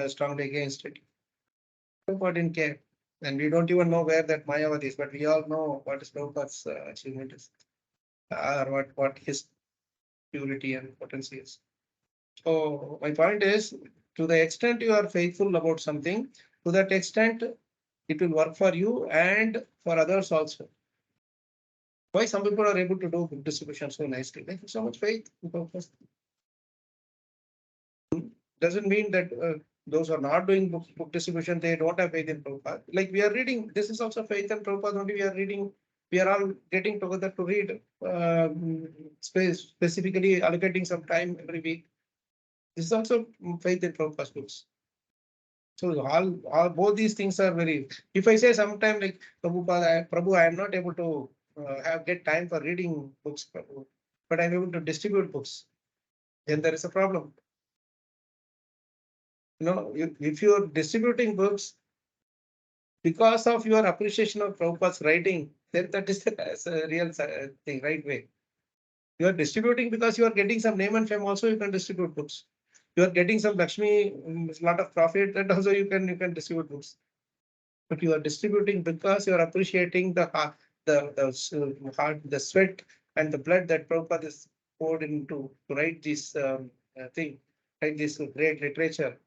strongly against it. Prabhupada didn't care. And we don't even know where that Mayavad is, but we all know what is Prabhupada's achievement is, or what his purity and potency is. So my point is, to the extent you are faithful about something, to that extent it will work for you and for others also. Why some people are able to do book distribution so nicely? They have so much faith in Prabhupada. Doesn't mean that those who are not doing book distribution, they don't have faith in Prabhupada. Like we are reading, this is also faith in Prabhupada only. We are reading, we are all getting together to read, specifically allocating some time every week. This is also faith in Prabhupada's books. So all both these things are very. If I say sometime like Prabhu, I am not able to get time for reading books, Prabhu, but I'm able to distribute books, then there is a problem. You know, if you are distributing books because of your appreciation of Prabhupada's writing, then that is the real thing, right way. You are distributing because you are getting some name and fame. Also, you can distribute books. You are getting some Lakshmi, a lot of profit. That also you can distribute books. But you are distributing because you are appreciating the heart, the sweat and the blood that Prabhupada is poured into to write this thing, write this great literature.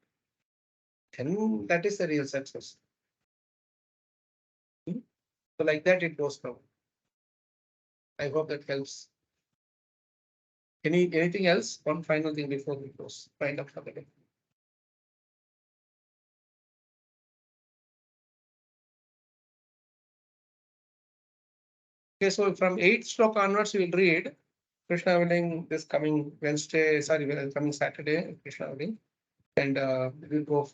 Then that is the real success. So like that it goes now. I hope that helps. Anything else? One final thing before we close. Wind up for the day. Okay, so from 8th sloka onwards, we will read Krishna willing this coming Wednesday, coming Saturday, Krishna willing, and we'll go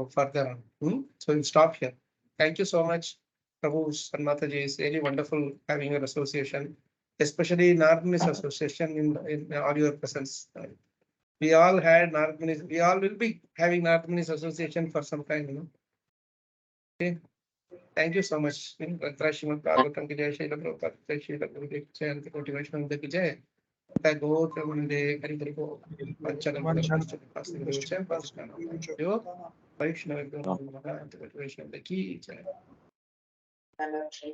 further on. So we'll stop here. Thank you so much, Prabhu Sanmataji. It's really wonderful having your association, especially Narada's association in all your presence. We all had Narada's, we all will be having Narada's association for some time, you know. Okay. Thank you so much. Shrimad Bhagavatam ki jai, Srila Prabhupada ki jai, Srila Gurudev ki jai, Anta Koti Vaishnava ki jai. Go to Monday, Hari Go, Panchalam, Vaishnava ki jai.